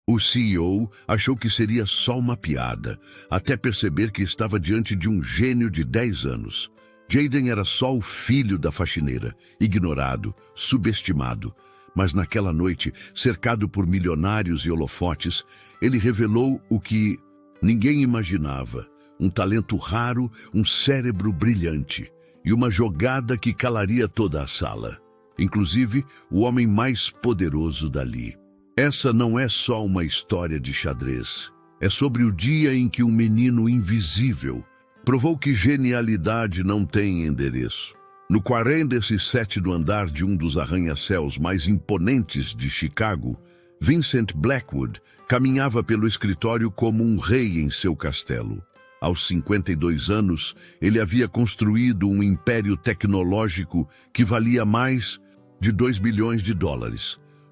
O CEO achou que seria só uma piada, até perceber que estava diante de um gênio de 10 anos. Jayden era só o filho da faxineira, ignorado, subestimado. Mas naquela noite, cercado por milionários e holofotes, ele revelou o que ninguém imaginava: um talento raro, um cérebro brilhante e uma jogada que calaria toda a sala, inclusive o homem mais poderoso dali. Essa não é só uma história de xadrez. É sobre o dia em que um menino invisível provou que genialidade não tem endereço. No 47º andar de um dos arranha-céus mais imponentes de Chicago, Vincent Blackwood caminhava pelo escritório como um rei em seu castelo. Aos 52 anos, ele havia construído um império tecnológico que valia mais de $2 bilhões.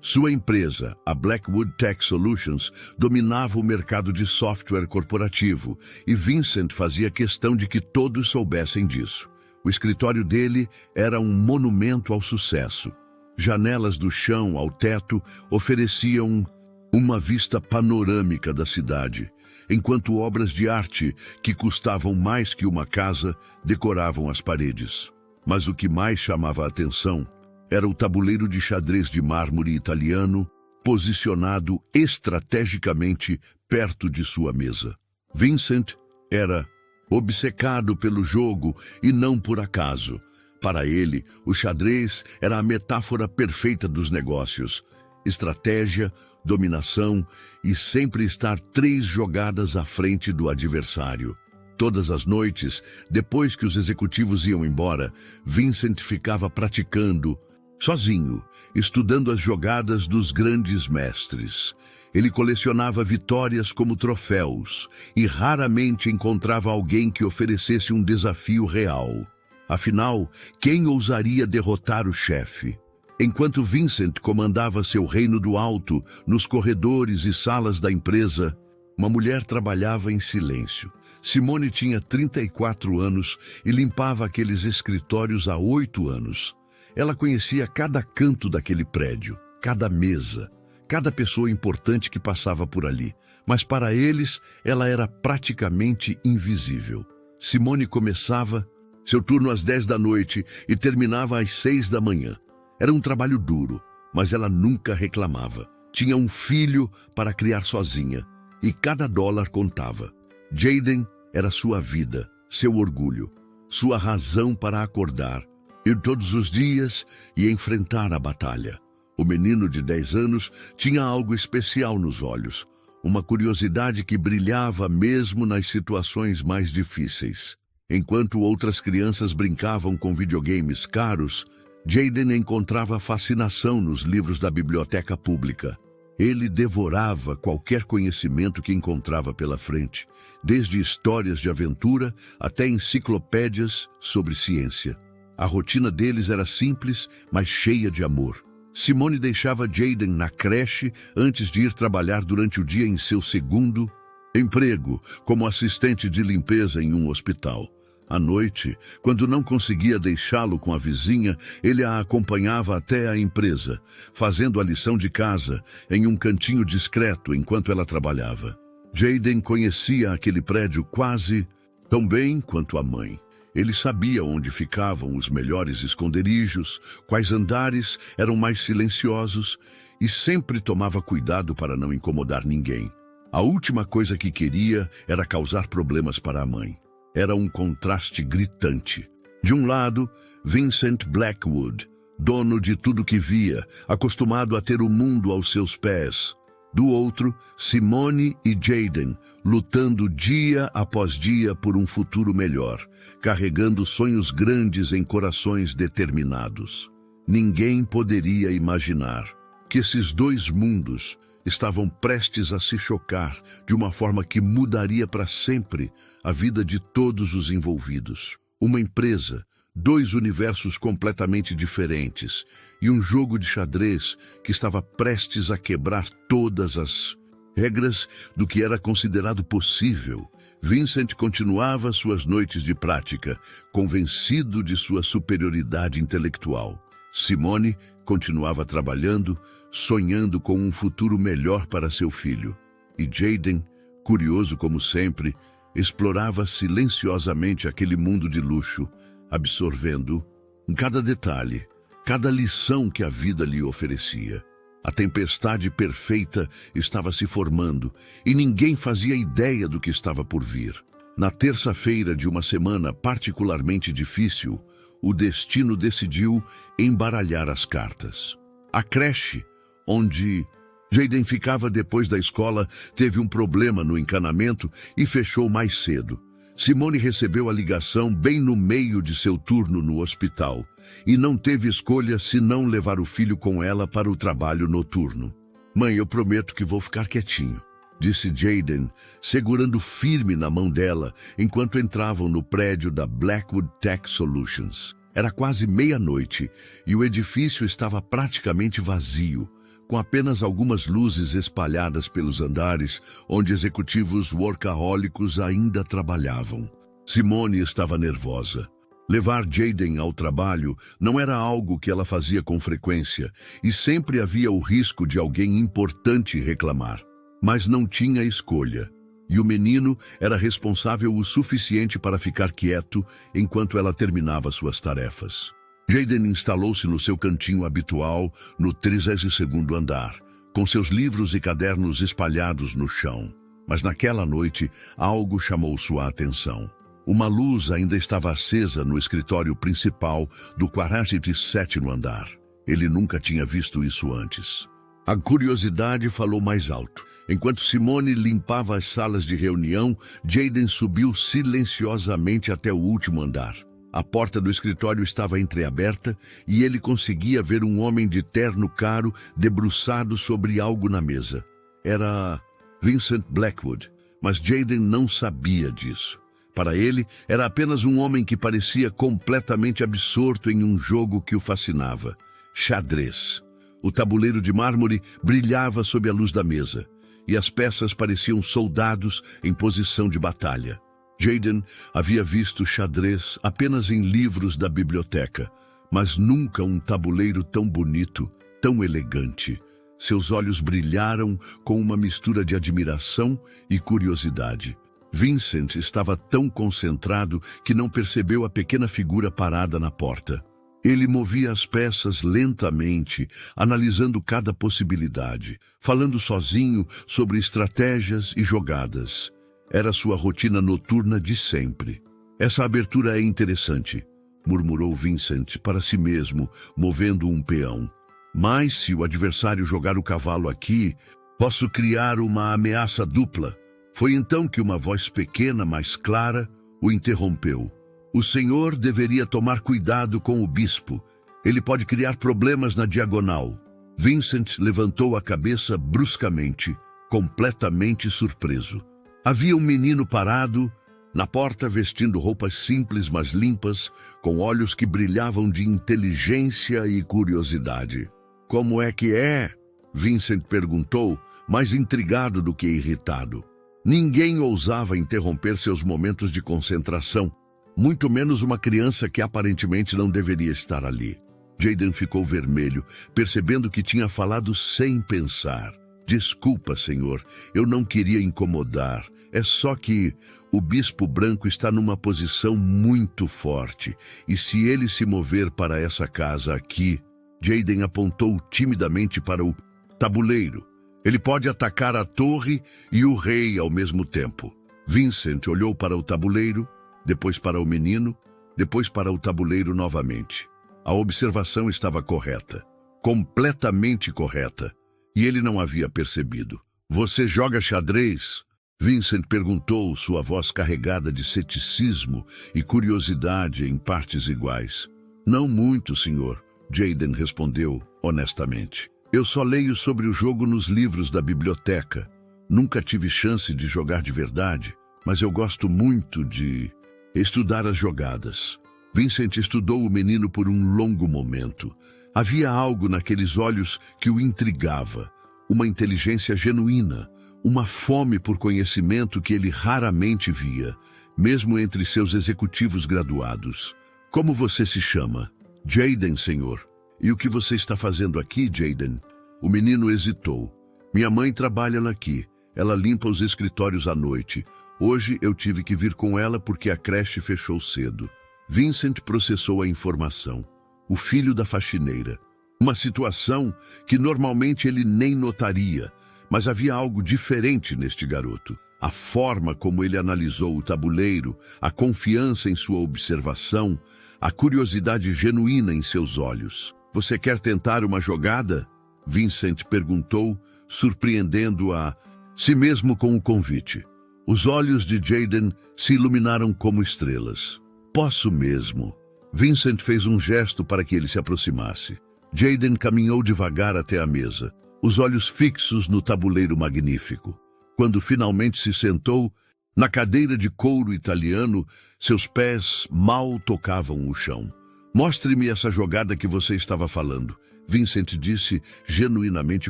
Sua empresa, a Blackwood Tech Solutions, dominava o mercado de software corporativo e Vincent fazia questão de que todos soubessem disso. O escritório dele era um monumento ao sucesso. Janelas do chão ao teto ofereciam uma vista panorâmica da cidade, enquanto obras de arte, que custavam mais que uma casa, decoravam as paredes. Mas o que mais chamava a atenção era o tabuleiro de xadrez de mármore italiano, posicionado estrategicamente perto de sua mesa. Vincent era obcecado pelo jogo e não por acaso. Para ele, o xadrez era a metáfora perfeita dos negócios: estratégia, dominação e sempre estar 3 jogadas à frente do adversário. Todas as noites, depois que os executivos iam embora, Vincent ficava praticando sozinho, estudando as jogadas dos grandes mestres. Ele colecionava vitórias como troféus e raramente encontrava alguém que oferecesse um desafio real. Afinal, quem ousaria derrotar o chefe? Enquanto Vincent comandava seu reino do alto, nos corredores e salas da empresa, uma mulher trabalhava em silêncio. Simone tinha 34 anos e limpava aqueles escritórios há 8 anos. Ela conhecia cada canto daquele prédio, cada mesa, cada pessoa importante que passava por ali. Mas para eles, ela era praticamente invisível. Simone começava seu turno às 10 da noite e terminava às 6 da manhã. Era um trabalho duro, mas ela nunca reclamava. Tinha um filho para criar sozinha e cada dólar contava. Jayden era sua vida, seu orgulho, sua razão para acordar, ir todos os dias e enfrentar a batalha. O menino de 10 anos tinha algo especial nos olhos, uma curiosidade que brilhava mesmo nas situações mais difíceis. Enquanto outras crianças brincavam com videogames caros, Jayden encontrava fascinação nos livros da biblioteca pública. Ele devorava qualquer conhecimento que encontrava pela frente, desde histórias de aventura até enciclopédias sobre ciência. A rotina deles era simples, mas cheia de amor. Simone deixava Jayden na creche antes de ir trabalhar durante o dia em seu segundo emprego, como assistente de limpeza em um hospital. À noite, quando não conseguia deixá-lo com a vizinha, ele a acompanhava até a empresa, fazendo a lição de casa em um cantinho discreto enquanto ela trabalhava. Jayden conhecia aquele prédio quase tão bem quanto a mãe. Ele sabia onde ficavam os melhores esconderijos, quais andares eram mais silenciosos e sempre tomava cuidado para não incomodar ninguém. A última coisa que queria era causar problemas para a mãe. Era um contraste gritante. De um lado, Vincent Blackwood, dono de tudo que via, acostumado a ter o mundo aos seus pés. Do outro, Simone e Jayden, lutando dia após dia por um futuro melhor, carregando sonhos grandes em corações determinados. Ninguém poderia imaginar que esses dois mundos estavam prestes a se chocar de uma forma que mudaria para sempre a vida de todos os envolvidos. Uma empresa, 2 universos completamente diferentes e um jogo de xadrez que estava prestes a quebrar todas as regras do que era considerado possível. Vincent continuava suas noites de prática, convencido de sua superioridade intelectual. Simone continuava trabalhando, sonhando com um futuro melhor para seu filho. E Jayden, curioso como sempre, explorava silenciosamente aquele mundo de luxo, absorvendo em cada detalhe, cada lição que a vida lhe oferecia. A tempestade perfeita estava se formando e ninguém fazia ideia do que estava por vir. Na terça-feira de uma semana particularmente difícil, o destino decidiu embaralhar as cartas. A creche, onde Jayden ficava depois da escola, teve um problema no encanamento e fechou mais cedo. Simone recebeu a ligação bem no meio de seu turno no hospital e não teve escolha senão levar o filho com ela para o trabalho noturno. "Mãe, eu prometo que vou ficar quietinho", disse Jayden, segurando firme na mão dela enquanto entravam no prédio da Blackwood Tech Solutions. Era quase meia-noite e o edifício estava praticamente vazio, com apenas algumas luzes espalhadas pelos andares onde executivos workahólicos ainda trabalhavam. Simone estava nervosa. Levar Jayden ao trabalho não era algo que ela fazia com frequência e sempre havia o risco de alguém importante reclamar. Mas não tinha escolha. E o menino era responsável o suficiente para ficar quieto enquanto ela terminava suas tarefas. Jayden instalou-se no seu cantinho habitual, no 32º andar, com seus livros e cadernos espalhados no chão. Mas naquela noite, algo chamou sua atenção. Uma luz ainda estava acesa no escritório principal do 47º andar. Ele nunca tinha visto isso antes. A curiosidade falou mais alto. Enquanto Simone limpava as salas de reunião, Jayden subiu silenciosamente até o último andar. A porta do escritório estava entreaberta e ele conseguia ver um homem de terno caro debruçado sobre algo na mesa. Era Vincent Blackwood, mas Jayden não sabia disso. Para ele, era apenas um homem que parecia completamente absorto em um jogo que o fascinava: xadrez. O tabuleiro de mármore brilhava sob a luz da mesa, e as peças pareciam soldados em posição de batalha. Jayden havia visto xadrez apenas em livros da biblioteca, mas nunca um tabuleiro tão bonito, tão elegante. Seus olhos brilharam com uma mistura de admiração e curiosidade. Vincent estava tão concentrado que não percebeu a pequena figura parada na porta. Ele movia as peças lentamente, analisando cada possibilidade, falando sozinho sobre estratégias e jogadas. Era sua rotina noturna de sempre. "Essa abertura é interessante", murmurou Vincent para si mesmo, movendo um peão. "Mas se o adversário jogar o cavalo aqui, posso criar uma ameaça dupla." Foi então que uma voz pequena, mas clara, o interrompeu. "O senhor deveria tomar cuidado com o bispo. Ele pode criar problemas na diagonal." Vincent levantou a cabeça bruscamente, completamente surpreso. Havia um menino parado na porta, vestindo roupas simples mas limpas, com olhos que brilhavam de inteligência e curiosidade. "Como é que é?" Vincent perguntou, mais intrigado do que irritado. Ninguém ousava interromper seus momentos de concentração, muito menos uma criança que aparentemente não deveria estar ali. Jayden ficou vermelho, percebendo que tinha falado sem pensar. "Desculpa, senhor, eu não queria incomodar. É só que o bispo branco está numa posição muito forte, e se ele se mover para essa casa aqui..." Jayden apontou timidamente para o tabuleiro. "Ele pode atacar a torre e o rei ao mesmo tempo." Vincent olhou para o tabuleiro, depois para o menino, depois para o tabuleiro novamente. A observação estava correta, completamente correta, e ele não havia percebido. "Você joga xadrez?" Vincent perguntou, sua voz carregada de ceticismo e curiosidade em partes iguais. "Não muito, senhor", Jayden respondeu honestamente. "Eu só leio sobre o jogo nos livros da biblioteca. Nunca tive chance de jogar de verdade, mas eu gosto muito de estudar as jogadas." Vincent estudou o menino por um longo momento. Havia algo naqueles olhos que o intrigava, uma inteligência genuína, uma fome por conhecimento que ele raramente via, mesmo entre seus executivos graduados. "Como você se chama?" "Jayden, senhor." E o que você está fazendo aqui, Jayden? O menino hesitou. Minha mãe trabalha aqui. Ela limpa os escritórios à noite. Hoje eu tive que vir com ela porque a creche fechou cedo. Vincent processou a informação. O filho da faxineira. Uma situação que normalmente ele nem notaria, mas havia algo diferente neste garoto. A forma como ele analisou o tabuleiro, a confiança em sua observação, a curiosidade genuína em seus olhos. Você quer tentar uma jogada? Vincent perguntou, surpreendendo a si mesmo com o convite. Os olhos de Jayden se iluminaram como estrelas. Posso mesmo. Vincent fez um gesto para que ele se aproximasse. Jayden caminhou devagar até a mesa, os olhos fixos no tabuleiro magnífico. Quando finalmente se sentou, na cadeira de couro italiano, seus pés mal tocavam o chão. Mostre-me essa jogada que você estava falando, Vincent disse, genuinamente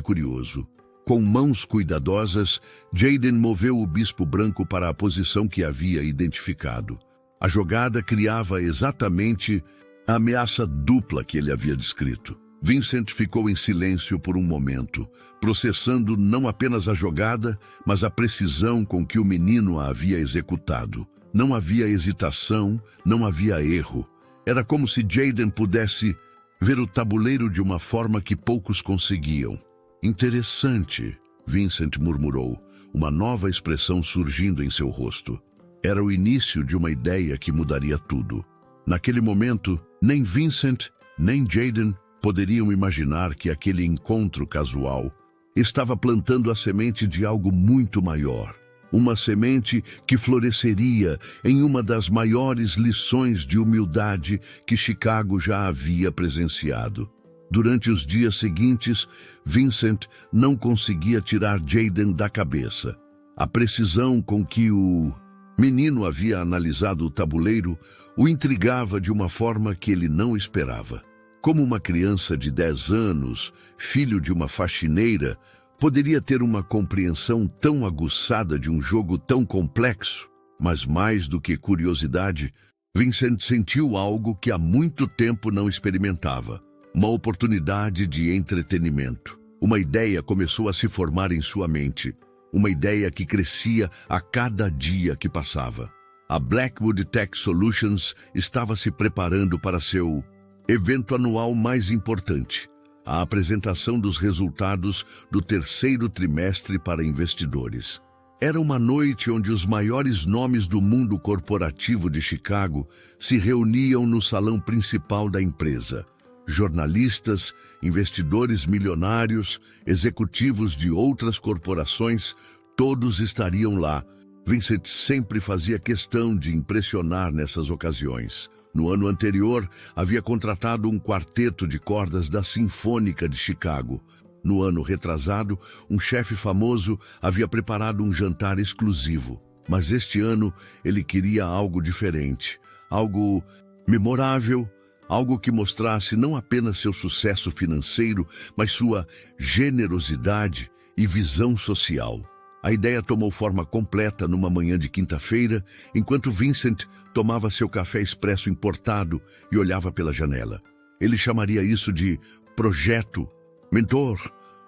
curioso. Com mãos cuidadosas, Jayden moveu o bispo branco para a posição que havia identificado. A jogada criava exatamente a ameaça dupla que ele havia descrito. Vincent ficou em silêncio por um momento, processando não apenas a jogada, mas a precisão com que o menino a havia executado. Não havia hesitação, não havia erro. Era como se Jayden pudesse ver o tabuleiro de uma forma que poucos conseguiam. Interessante, Vincent murmurou, uma nova expressão surgindo em seu rosto. Era o início de uma ideia que mudaria tudo. Naquele momento, nem Vincent, nem Jayden poderiam imaginar que aquele encontro casual estava plantando a semente de algo muito maior. Uma semente que floresceria em uma das maiores lições de humildade que Chicago já havia presenciado. Durante os dias seguintes, Vincent não conseguia tirar Jayden da cabeça. A precisão com que o menino havia analisado o tabuleiro o intrigava de uma forma que ele não esperava. Como uma criança de 10 anos, filho de uma faxineira, poderia ter uma compreensão tão aguçada de um jogo tão complexo? Mas mais do que curiosidade, Vincent sentiu algo que há muito tempo não experimentava. Uma oportunidade de entretenimento. Uma ideia começou a se formar em sua mente. Uma ideia que crescia a cada dia que passava. A Blackwood Tech Solutions estava se preparando para seu evento anual mais importante, a apresentação dos resultados do terceiro trimestre para investidores. Era uma noite onde os maiores nomes do mundo corporativo de Chicago se reuniam no salão principal da empresa. Jornalistas, investidores milionários, executivos de outras corporações, todos estariam lá. Vincent sempre fazia questão de impressionar nessas ocasiões. No ano anterior, havia contratado um quarteto de cordas da Sinfônica de Chicago. No ano retrasado, um chefe famoso havia preparado um jantar exclusivo. Mas este ano, ele queria algo diferente, algo memorável, algo que mostrasse não apenas seu sucesso financeiro, mas sua generosidade e visão social. A ideia tomou forma completa numa manhã de quinta-feira, enquanto Vincent tomava seu café expresso importado e olhava pela janela. Ele chamaria isso de Projeto Mentor,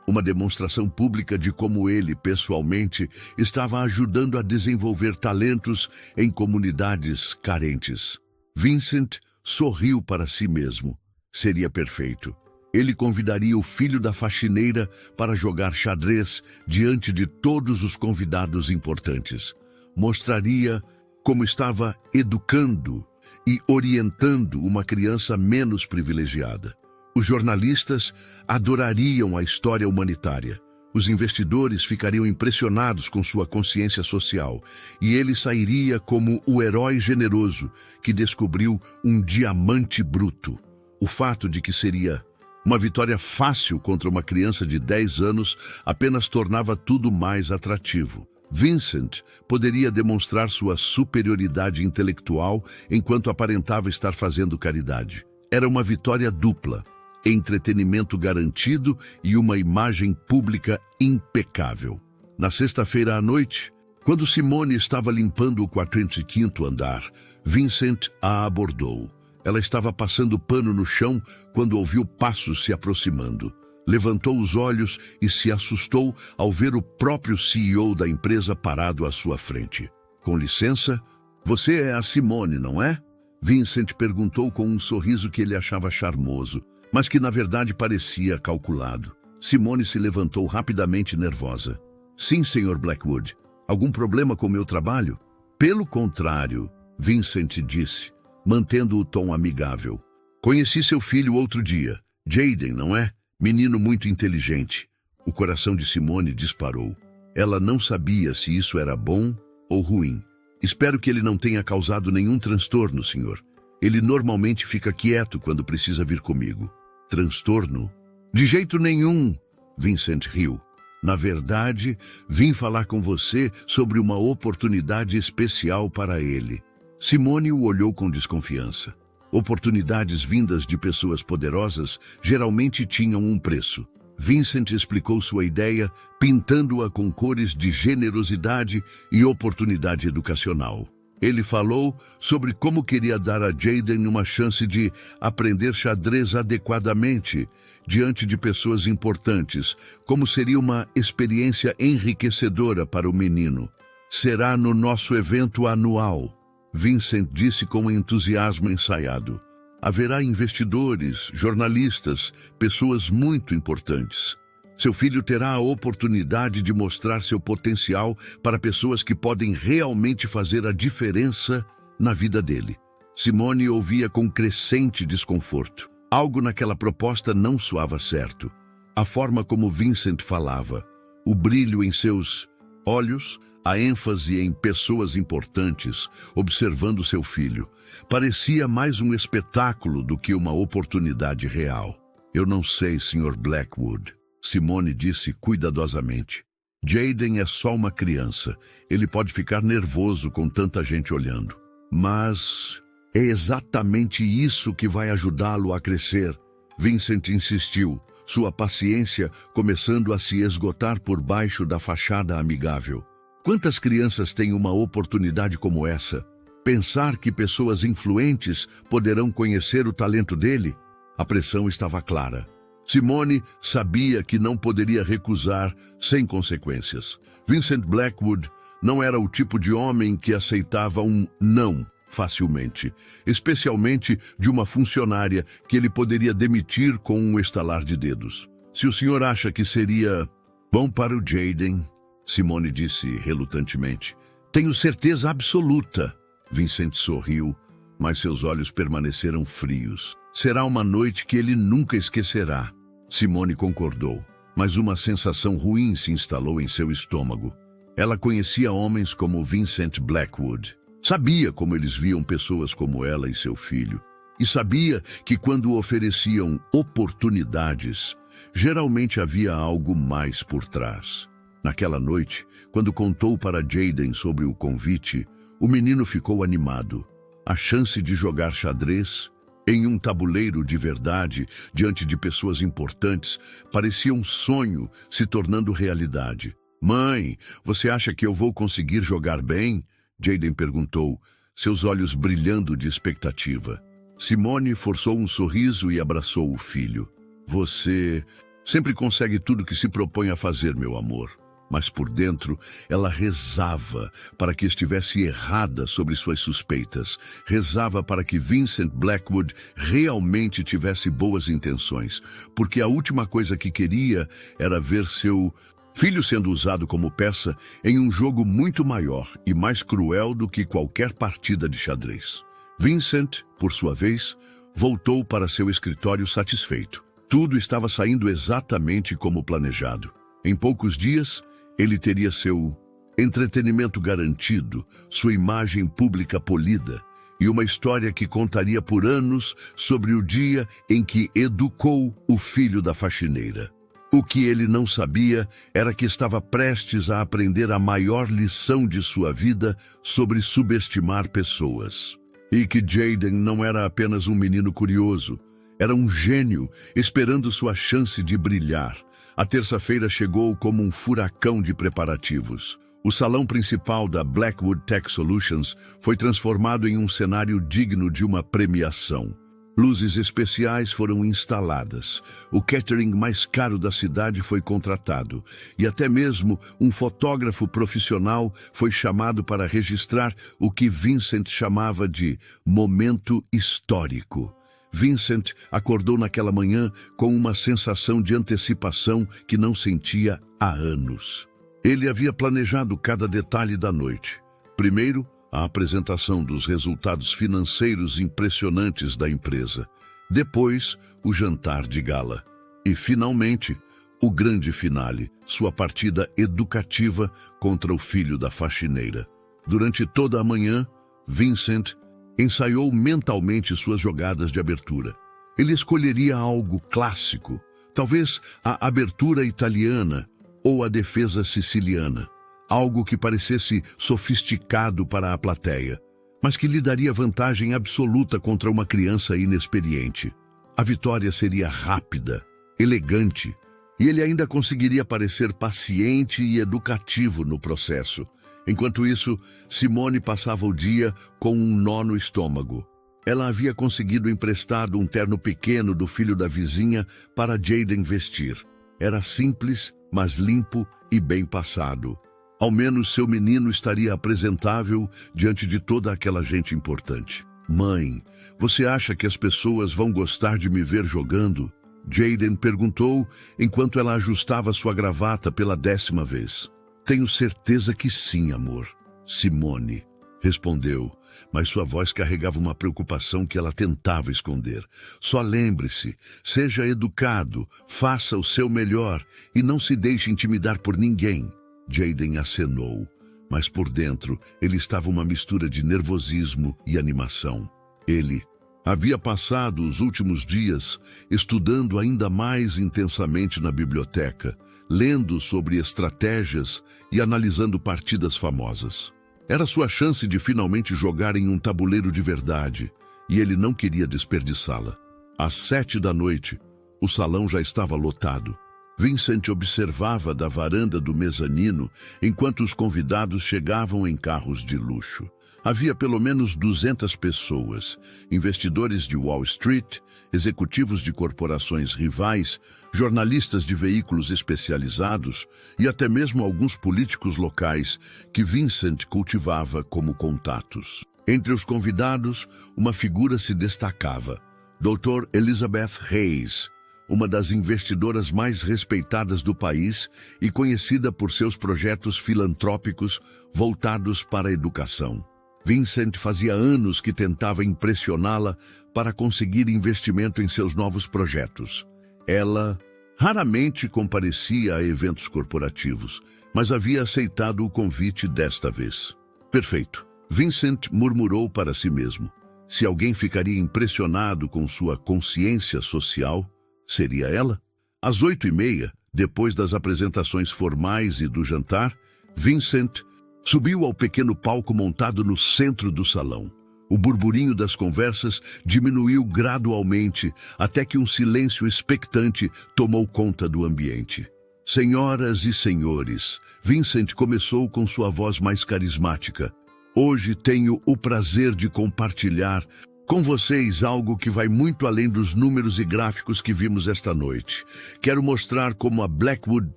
uma demonstração pública de como ele, pessoalmente, estava ajudando a desenvolver talentos em comunidades carentes. Vincent sorriu para si mesmo. Seria perfeito. Ele convidaria o filho da faxineira para jogar xadrez diante de todos os convidados importantes. Mostraria como estava educando e orientando uma criança menos privilegiada. Os jornalistas adorariam a história humanitária. Os investidores ficariam impressionados com sua consciência social e ele sairia como o herói generoso que descobriu um diamante bruto. O fato de que seria uma vitória fácil contra uma criança de 10 anos apenas tornava tudo mais atrativo. Vincent poderia demonstrar sua superioridade intelectual enquanto aparentava estar fazendo caridade. Era uma vitória dupla, entretenimento garantido e uma imagem pública impecável. Na sexta-feira à noite, quando Simone estava limpando o 45º andar, Vincent a abordou. Ela estava passando pano no chão quando ouviu passos se aproximando. Levantou os olhos e se assustou ao ver o próprio CEO da empresa parado à sua frente. Com licença, você é a Simone, não é? Vincent perguntou com um sorriso que ele achava charmoso, mas que na verdade parecia calculado. Simone se levantou rapidamente nervosa. Sim, Sr. Blackwood. Algum problema com meu trabalho? Pelo contrário, Vincent disse, mantendo o tom amigável. Conheci seu filho outro dia, Jaden, não é? Menino muito inteligente. O coração de Simone disparou. Ela não sabia se isso era bom ou ruim. Espero que ele não tenha causado nenhum transtorno, senhor. Ele normalmente fica quieto quando precisa vir comigo. Transtorno? De jeito nenhum, Vincent riu. Na verdade, vim falar com você sobre uma oportunidade especial para ele. Simone o olhou com desconfiança. Oportunidades vindas de pessoas poderosas geralmente tinham um preço. Vincent explicou sua ideia, pintando-a com cores de generosidade e oportunidade educacional. Ele falou sobre como queria dar a Jaden uma chance de aprender xadrez adequadamente diante de pessoas importantes, como seria uma experiência enriquecedora para o menino. Será no nosso evento anual, Vincent disse com entusiasmo ensaiado. Haverá investidores, jornalistas, pessoas muito importantes. Seu filho terá a oportunidade de mostrar seu potencial para pessoas que podem realmente fazer a diferença na vida dele. Simone ouvia com crescente desconforto. Algo naquela proposta não soava certo. A forma como Vincent falava, o brilho em seus olhos, a ênfase em pessoas importantes, observando seu filho, parecia mais um espetáculo do que uma oportunidade real. Eu não sei, Sr. Blackwood, Simone disse cuidadosamente. Jaden é só uma criança. Ele pode ficar nervoso com tanta gente olhando. Mas é exatamente isso que vai ajudá-lo a crescer. Vincent insistiu, sua paciência começando a se esgotar por baixo da fachada amigável. Quantas crianças têm uma oportunidade como essa? Pensar que pessoas influentes poderão conhecer o talento dele? A pressão estava clara. Simone sabia que não poderia recusar sem consequências. Vincent Blackwood não era o tipo de homem que aceitava um não facilmente, especialmente de uma funcionária que ele poderia demitir com um estalar de dedos. Se o senhor acha que seria bom para o Jaden, Simone disse relutantemente. Tenho certeza absoluta. Vincent sorriu, mas seus olhos permaneceram frios. Será uma noite que ele nunca esquecerá. Simone concordou, mas uma sensação ruim se instalou em seu estômago. Ela conhecia homens como Vincent Blackwood. Sabia como eles viam pessoas como ela e seu filho. E sabia que quando ofereciam oportunidades, geralmente havia algo mais por trás. Naquela noite, quando contou para Jaden sobre o convite, o menino ficou animado. A chance de jogar xadrez em um tabuleiro de verdade, diante de pessoas importantes, parecia um sonho se tornando realidade. Mãe, você acha que eu vou conseguir jogar bem? Jaden perguntou, seus olhos brilhando de expectativa. Simone forçou um sorriso e abraçou o filho. Você sempre consegue tudo que se propõe a fazer, meu amor. Mas por dentro, ela rezava para que estivesse errada sobre suas suspeitas. Rezava para que Vincent Blackwood realmente tivesse boas intenções, porque a última coisa que queria era ver seu filho sendo usado como peça em um jogo muito maior e mais cruel do que qualquer partida de xadrez. Vincent, por sua vez, voltou para seu escritório satisfeito. Tudo estava saindo exatamente como planejado. Em poucos dias, ele teria seu entretenimento garantido, sua imagem pública polida e uma história que contaria por anos sobre o dia em que educou o filho da faxineira. O que ele não sabia era que estava prestes a aprender a maior lição de sua vida sobre subestimar pessoas. E que Jaden não era apenas um menino curioso, era um gênio esperando sua chance de brilhar. A terça-feira chegou como um furacão de preparativos. O salão principal da Blackwood Tech Solutions foi transformado em um cenário digno de uma premiação. Luzes especiais foram instaladas, o catering mais caro da cidade foi contratado e até mesmo um fotógrafo profissional foi chamado para registrar o que Vincent chamava de momento histórico. Vincent acordou naquela manhã com uma sensação de antecipação que não sentia há anos. Ele havia planejado cada detalhe da noite. Primeiro, a apresentação dos resultados financeiros impressionantes da empresa. Depois, o jantar de gala. E, finalmente, o grande finale, sua partida educativa contra o filho da faxineira. Durante toda a manhã, Vincent ensaiou mentalmente suas jogadas de abertura. Ele escolheria algo clássico, talvez a abertura italiana ou a defesa siciliana. Algo que parecesse sofisticado para a plateia, mas que lhe daria vantagem absoluta contra uma criança inexperiente. A vitória seria rápida, elegante, e ele ainda conseguiria parecer paciente e educativo no processo. Enquanto isso, Simone passava o dia com um nó no estômago. Ela havia conseguido emprestado um terno pequeno do filho da vizinha para Jayden vestir. Era simples, mas limpo e bem passado. Ao menos seu menino estaria apresentável diante de toda aquela gente importante. Mãe, você acha que as pessoas vão gostar de me ver jogando? Jayden perguntou enquanto ela ajustava sua gravata pela 10ª vez. Tenho certeza que sim, amor. Simone respondeu, mas sua voz carregava uma preocupação que ela tentava esconder. Só lembre-se, seja educado, faça o seu melhor e não se deixe intimidar por ninguém. Jayden acenou, mas por dentro ele estava uma mistura de nervosismo e animação. Ele havia passado os últimos dias estudando ainda mais intensamente na biblioteca, lendo sobre estratégias e analisando partidas famosas. Era sua chance de finalmente jogar em um tabuleiro de verdade, e ele não queria desperdiçá-la. Às 7 da noite, o salão já estava lotado. Vincent observava da varanda do mezanino enquanto os convidados chegavam em carros de luxo. Havia pelo menos 200 pessoas, investidores de Wall Street, executivos de corporações rivais, jornalistas de veículos especializados e até mesmo alguns políticos locais que Vincent cultivava como contatos. Entre os convidados, uma figura se destacava, Dr. Elizabeth Hayes, uma das investidoras mais respeitadas do país e conhecida por seus projetos filantrópicos voltados para a educação. Vincent fazia anos que tentava impressioná-la para conseguir investimento em seus novos projetos. Ela raramente comparecia a eventos corporativos, mas havia aceitado o convite desta vez. Perfeito. Vincent murmurou para si mesmo. Se alguém ficaria impressionado com sua consciência social, seria ela? Às 8h30, depois das apresentações formais e do jantar, Vincent subiu ao pequeno palco montado no centro do salão. O burburinho das conversas diminuiu gradualmente até que um silêncio expectante tomou conta do ambiente. Senhoras e senhores, Vincent começou com sua voz mais carismática. Hoje tenho o prazer de compartilhar com vocês algo que vai muito além dos números e gráficos que vimos esta noite. Quero mostrar como a Blackwood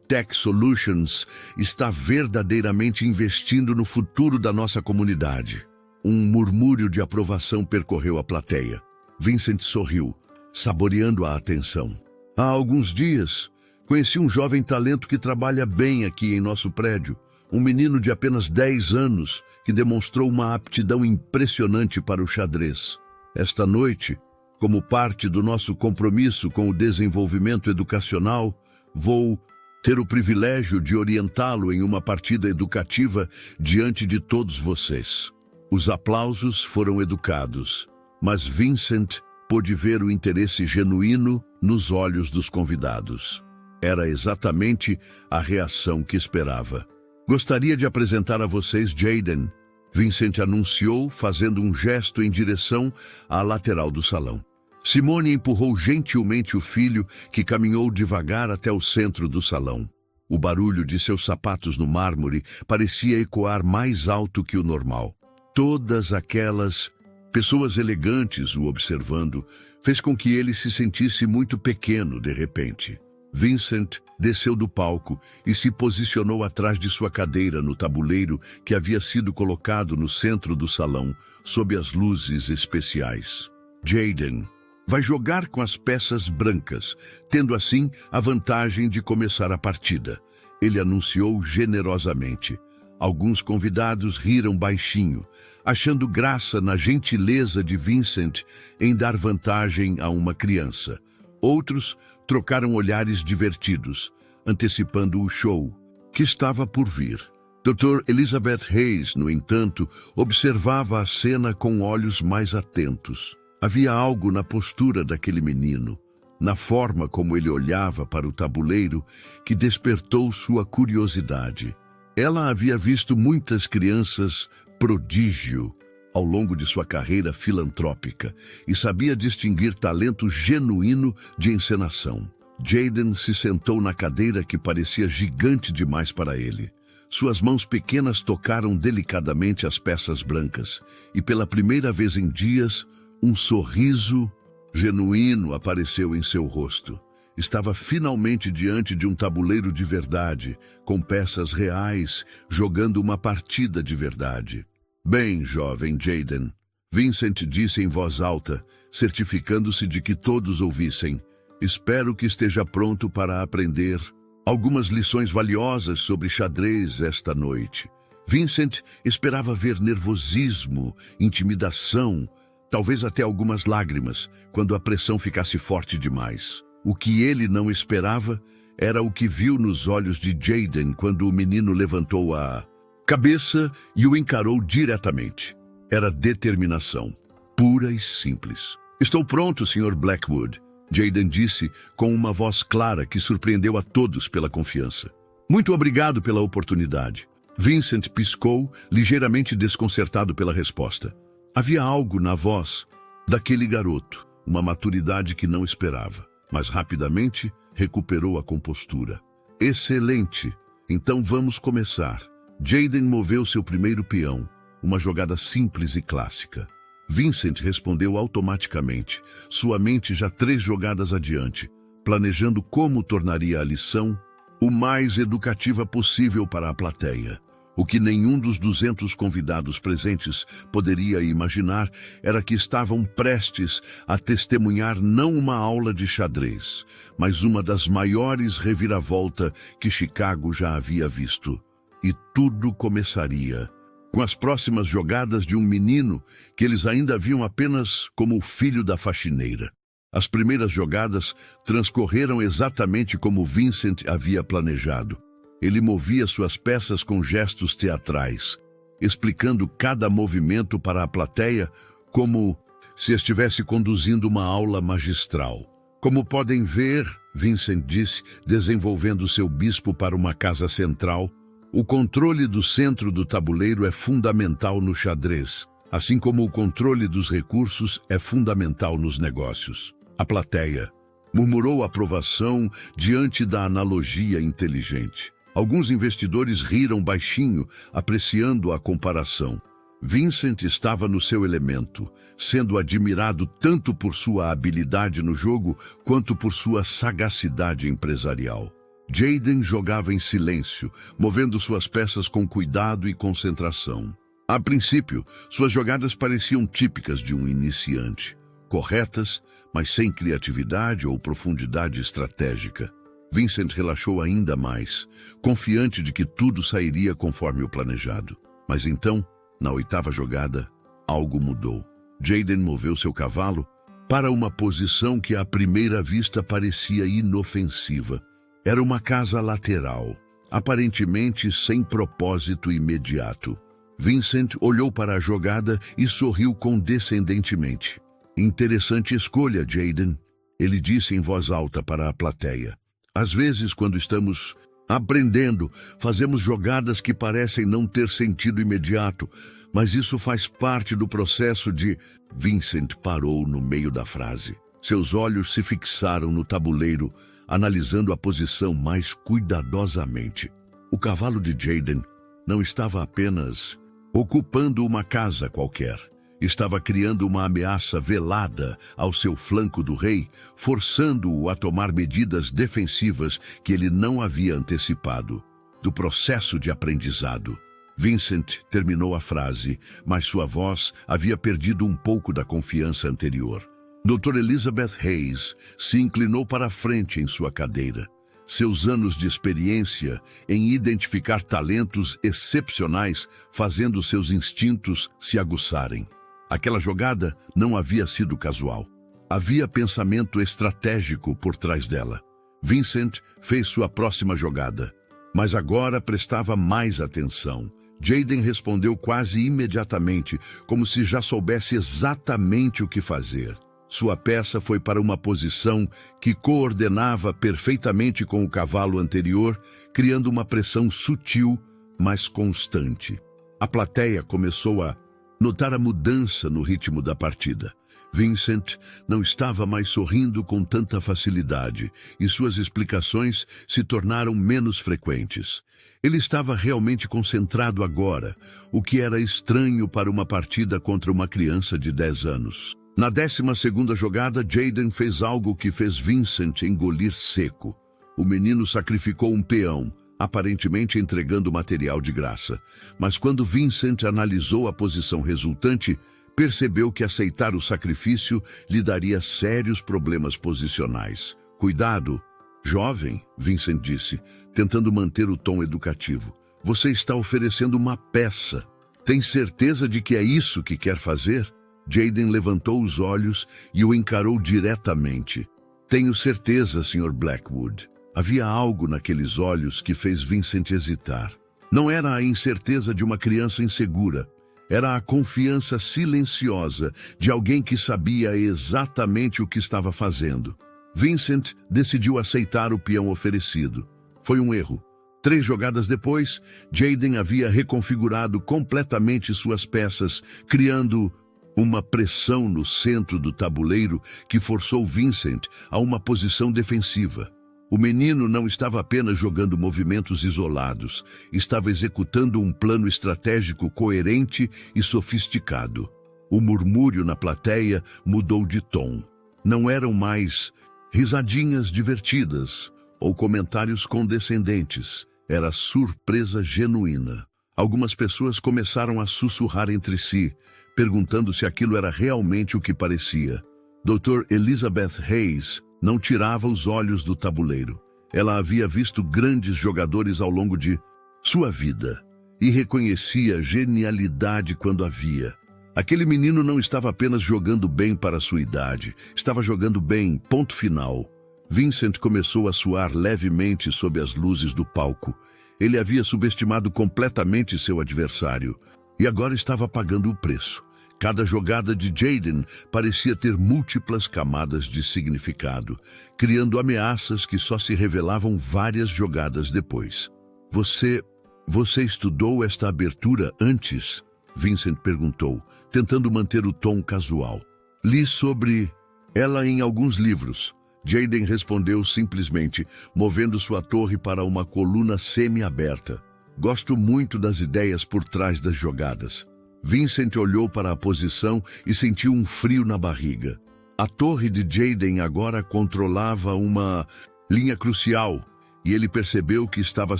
Tech Solutions está verdadeiramente investindo no futuro da nossa comunidade. Um murmúrio de aprovação percorreu a plateia. Vincent sorriu, saboreando a atenção. Há alguns dias, conheci um jovem talento que trabalha bem aqui em nosso prédio. Um menino de apenas 10 anos que demonstrou uma aptidão impressionante para o xadrez. Esta noite, como parte do nosso compromisso com o desenvolvimento educacional, vou ter o privilégio de orientá-lo em uma partida educativa diante de todos vocês. Os aplausos foram educados, mas Vincent pôde ver o interesse genuíno nos olhos dos convidados. Era exatamente a reação que esperava. Gostaria de apresentar a vocês Jayden, Vincent anunciou, fazendo um gesto em direção à lateral do salão. Simone empurrou gentilmente o filho, que caminhou devagar até o centro do salão. O barulho de seus sapatos no mármore parecia ecoar mais alto que o normal. Todas aquelas pessoas elegantes o observando fez com que ele se sentisse muito pequeno de repente. Vincent desceu do palco e se posicionou atrás de sua cadeira no tabuleiro que havia sido colocado no centro do salão, sob as luzes especiais. Jayden vai jogar com as peças brancas, tendo assim a vantagem de começar a partida. Ele anunciou generosamente. Alguns convidados riram baixinho, achando graça na gentileza de Vincent em dar vantagem a uma criança. Outros trocaram olhares divertidos, antecipando o show que estava por vir. Dr. Elizabeth Hayes, no entanto, observava a cena com olhos mais atentos. Havia algo na postura daquele menino, na forma como ele olhava para o tabuleiro, que despertou sua curiosidade. Ela havia visto muitas crianças prodígio ao longo de sua carreira filantrópica e sabia distinguir talento genuíno de encenação. Jayden se sentou na cadeira que parecia gigante demais para ele. Suas mãos pequenas tocaram delicadamente as peças brancas e, pela primeira vez em dias, um sorriso genuíno apareceu em seu rosto. Estava finalmente diante de um tabuleiro de verdade, com peças reais, jogando uma partida de verdade. Bem, jovem Jayden, Vincent disse em voz alta, certificando-se de que todos ouvissem. Espero que esteja pronto para aprender algumas lições valiosas sobre xadrez esta noite. Vincent esperava ver nervosismo, intimidação, talvez até algumas lágrimas, quando a pressão ficasse forte demais. O que ele não esperava era o que viu nos olhos de Jayden quando o menino levantou a cabeça e o encarou diretamente. Era determinação, pura e simples. Estou pronto, Sr. Blackwood, Jayden disse com uma voz clara que surpreendeu a todos pela confiança. Muito obrigado pela oportunidade. Vincent piscou, ligeiramente desconcertado pela resposta. Havia algo na voz daquele garoto, uma maturidade que não esperava, mas rapidamente recuperou a compostura. Excelente! Então vamos começar. Jayden moveu seu primeiro peão, uma jogada simples e clássica. Vincent respondeu automaticamente, sua mente já 3 jogadas adiante, planejando como tornaria a lição o mais educativa possível para a plateia. O que nenhum dos 200 convidados presentes poderia imaginar era que estavam prestes a testemunhar não uma aula de xadrez, mas uma das maiores reviravoltas que Chicago já havia visto. E tudo começaria com as próximas jogadas de um menino que eles ainda viam apenas como o filho da faxineira. As primeiras jogadas transcorreram exatamente como Vincent havia planejado. Ele movia suas peças com gestos teatrais, explicando cada movimento para a plateia como se estivesse conduzindo uma aula magistral. Como podem ver, Vincent disse, desenvolvendo seu bispo para uma casa central, o controle do centro do tabuleiro é fundamental no xadrez, assim como o controle dos recursos é fundamental nos negócios. A plateia murmurou aprovação diante da analogia inteligente. Alguns investidores riram baixinho, apreciando a comparação. Vincent estava no seu elemento, sendo admirado tanto por sua habilidade no jogo quanto por sua sagacidade empresarial. Jayden jogava em silêncio, movendo suas peças com cuidado e concentração. A princípio, suas jogadas pareciam típicas de um iniciante, corretas, mas sem criatividade ou profundidade estratégica. Vincent relaxou ainda mais, confiante de que tudo sairia conforme o planejado. Mas então, na 8ª jogada, algo mudou. Jayden moveu seu cavalo para uma posição que à primeira vista parecia inofensiva. Era uma casa lateral, aparentemente sem propósito imediato. Vincent olhou para a jogada e sorriu condescendentemente. Interessante escolha, Jayden, ele disse em voz alta para a plateia. Às vezes, quando estamos aprendendo, fazemos jogadas que parecem não ter sentido imediato, mas isso faz parte do processo de... Vincent parou no meio da frase. Seus olhos se fixaram no tabuleiro, analisando a posição mais cuidadosamente. O cavalo de Jayden não estava apenas ocupando uma casa qualquer. Estava criando uma ameaça velada ao seu flanco do rei, forçando-o a tomar medidas defensivas que ele não havia antecipado. Do processo de aprendizado. Vincent terminou a frase, mas sua voz havia perdido um pouco da confiança anterior. Dr. Elizabeth Hayes se inclinou para a frente em sua cadeira. Seus anos de experiência em identificar talentos excepcionais fazendo seus instintos se aguçarem. Aquela jogada não havia sido casual. Havia pensamento estratégico por trás dela. Vincent fez sua próxima jogada, mas agora prestava mais atenção. Jayden respondeu quase imediatamente, como se já soubesse exatamente o que fazer. Sua peça foi para uma posição que coordenava perfeitamente com o cavalo anterior, criando uma pressão sutil, mas constante. A plateia começou a notar a mudança no ritmo da partida. Vincent não estava mais sorrindo com tanta facilidade e suas explicações se tornaram menos frequentes. Ele estava realmente concentrado agora, o que era estranho para uma partida contra uma criança de 10 anos. Na 12ª jogada, Jayden fez algo que fez Vincent engolir seco. O menino sacrificou um peão, aparentemente entregando material de graça. Mas quando Vincent analisou a posição resultante, percebeu que aceitar o sacrifício lhe daria sérios problemas posicionais. Cuidado, jovem, Vincent disse, tentando manter o tom educativo. Você está oferecendo uma peça. Tem certeza de que é isso que quer fazer? Jayden levantou os olhos e o encarou diretamente. Tenho certeza, Sr. Blackwood. Havia algo naqueles olhos que fez Vincent hesitar. Não era a incerteza de uma criança insegura. Era a confiança silenciosa de alguém que sabia exatamente o que estava fazendo. Vincent decidiu aceitar o peão oferecido. Foi um erro. 3 jogadas depois, Jayden havia reconfigurado completamente suas peças, criando uma pressão no centro do tabuleiro que forçou Vincent a uma posição defensiva. O menino não estava apenas jogando movimentos isolados, estava executando um plano estratégico coerente e sofisticado. O murmúrio na plateia mudou de tom. Não eram mais risadinhas divertidas ou comentários condescendentes. Era surpresa genuína. Algumas pessoas começaram a sussurrar entre si, perguntando se aquilo era realmente o que parecia. Dr. Elizabeth Hayes não tirava os olhos do tabuleiro. Ela havia visto grandes jogadores ao longo de sua vida e reconhecia genialidade quando a via. Aquele menino não estava apenas jogando bem para sua idade, estava jogando bem, ponto final. Vincent começou a suar levemente sob as luzes do palco. Ele havia subestimado completamente seu adversário e agora estava pagando o preço. Cada jogada de Jayden parecia ter múltiplas camadas de significado, criando ameaças que só se revelavam várias jogadas depois. Você estudou esta abertura antes? Vincent perguntou, tentando manter o tom casual. Li sobre ela em alguns livros. Jayden respondeu simplesmente, movendo sua torre para uma coluna semi-aberta. Gosto muito das ideias por trás das jogadas. Vincent olhou para a posição e sentiu um frio na barriga. A torre de Jayden agora controlava uma linha crucial e ele percebeu que estava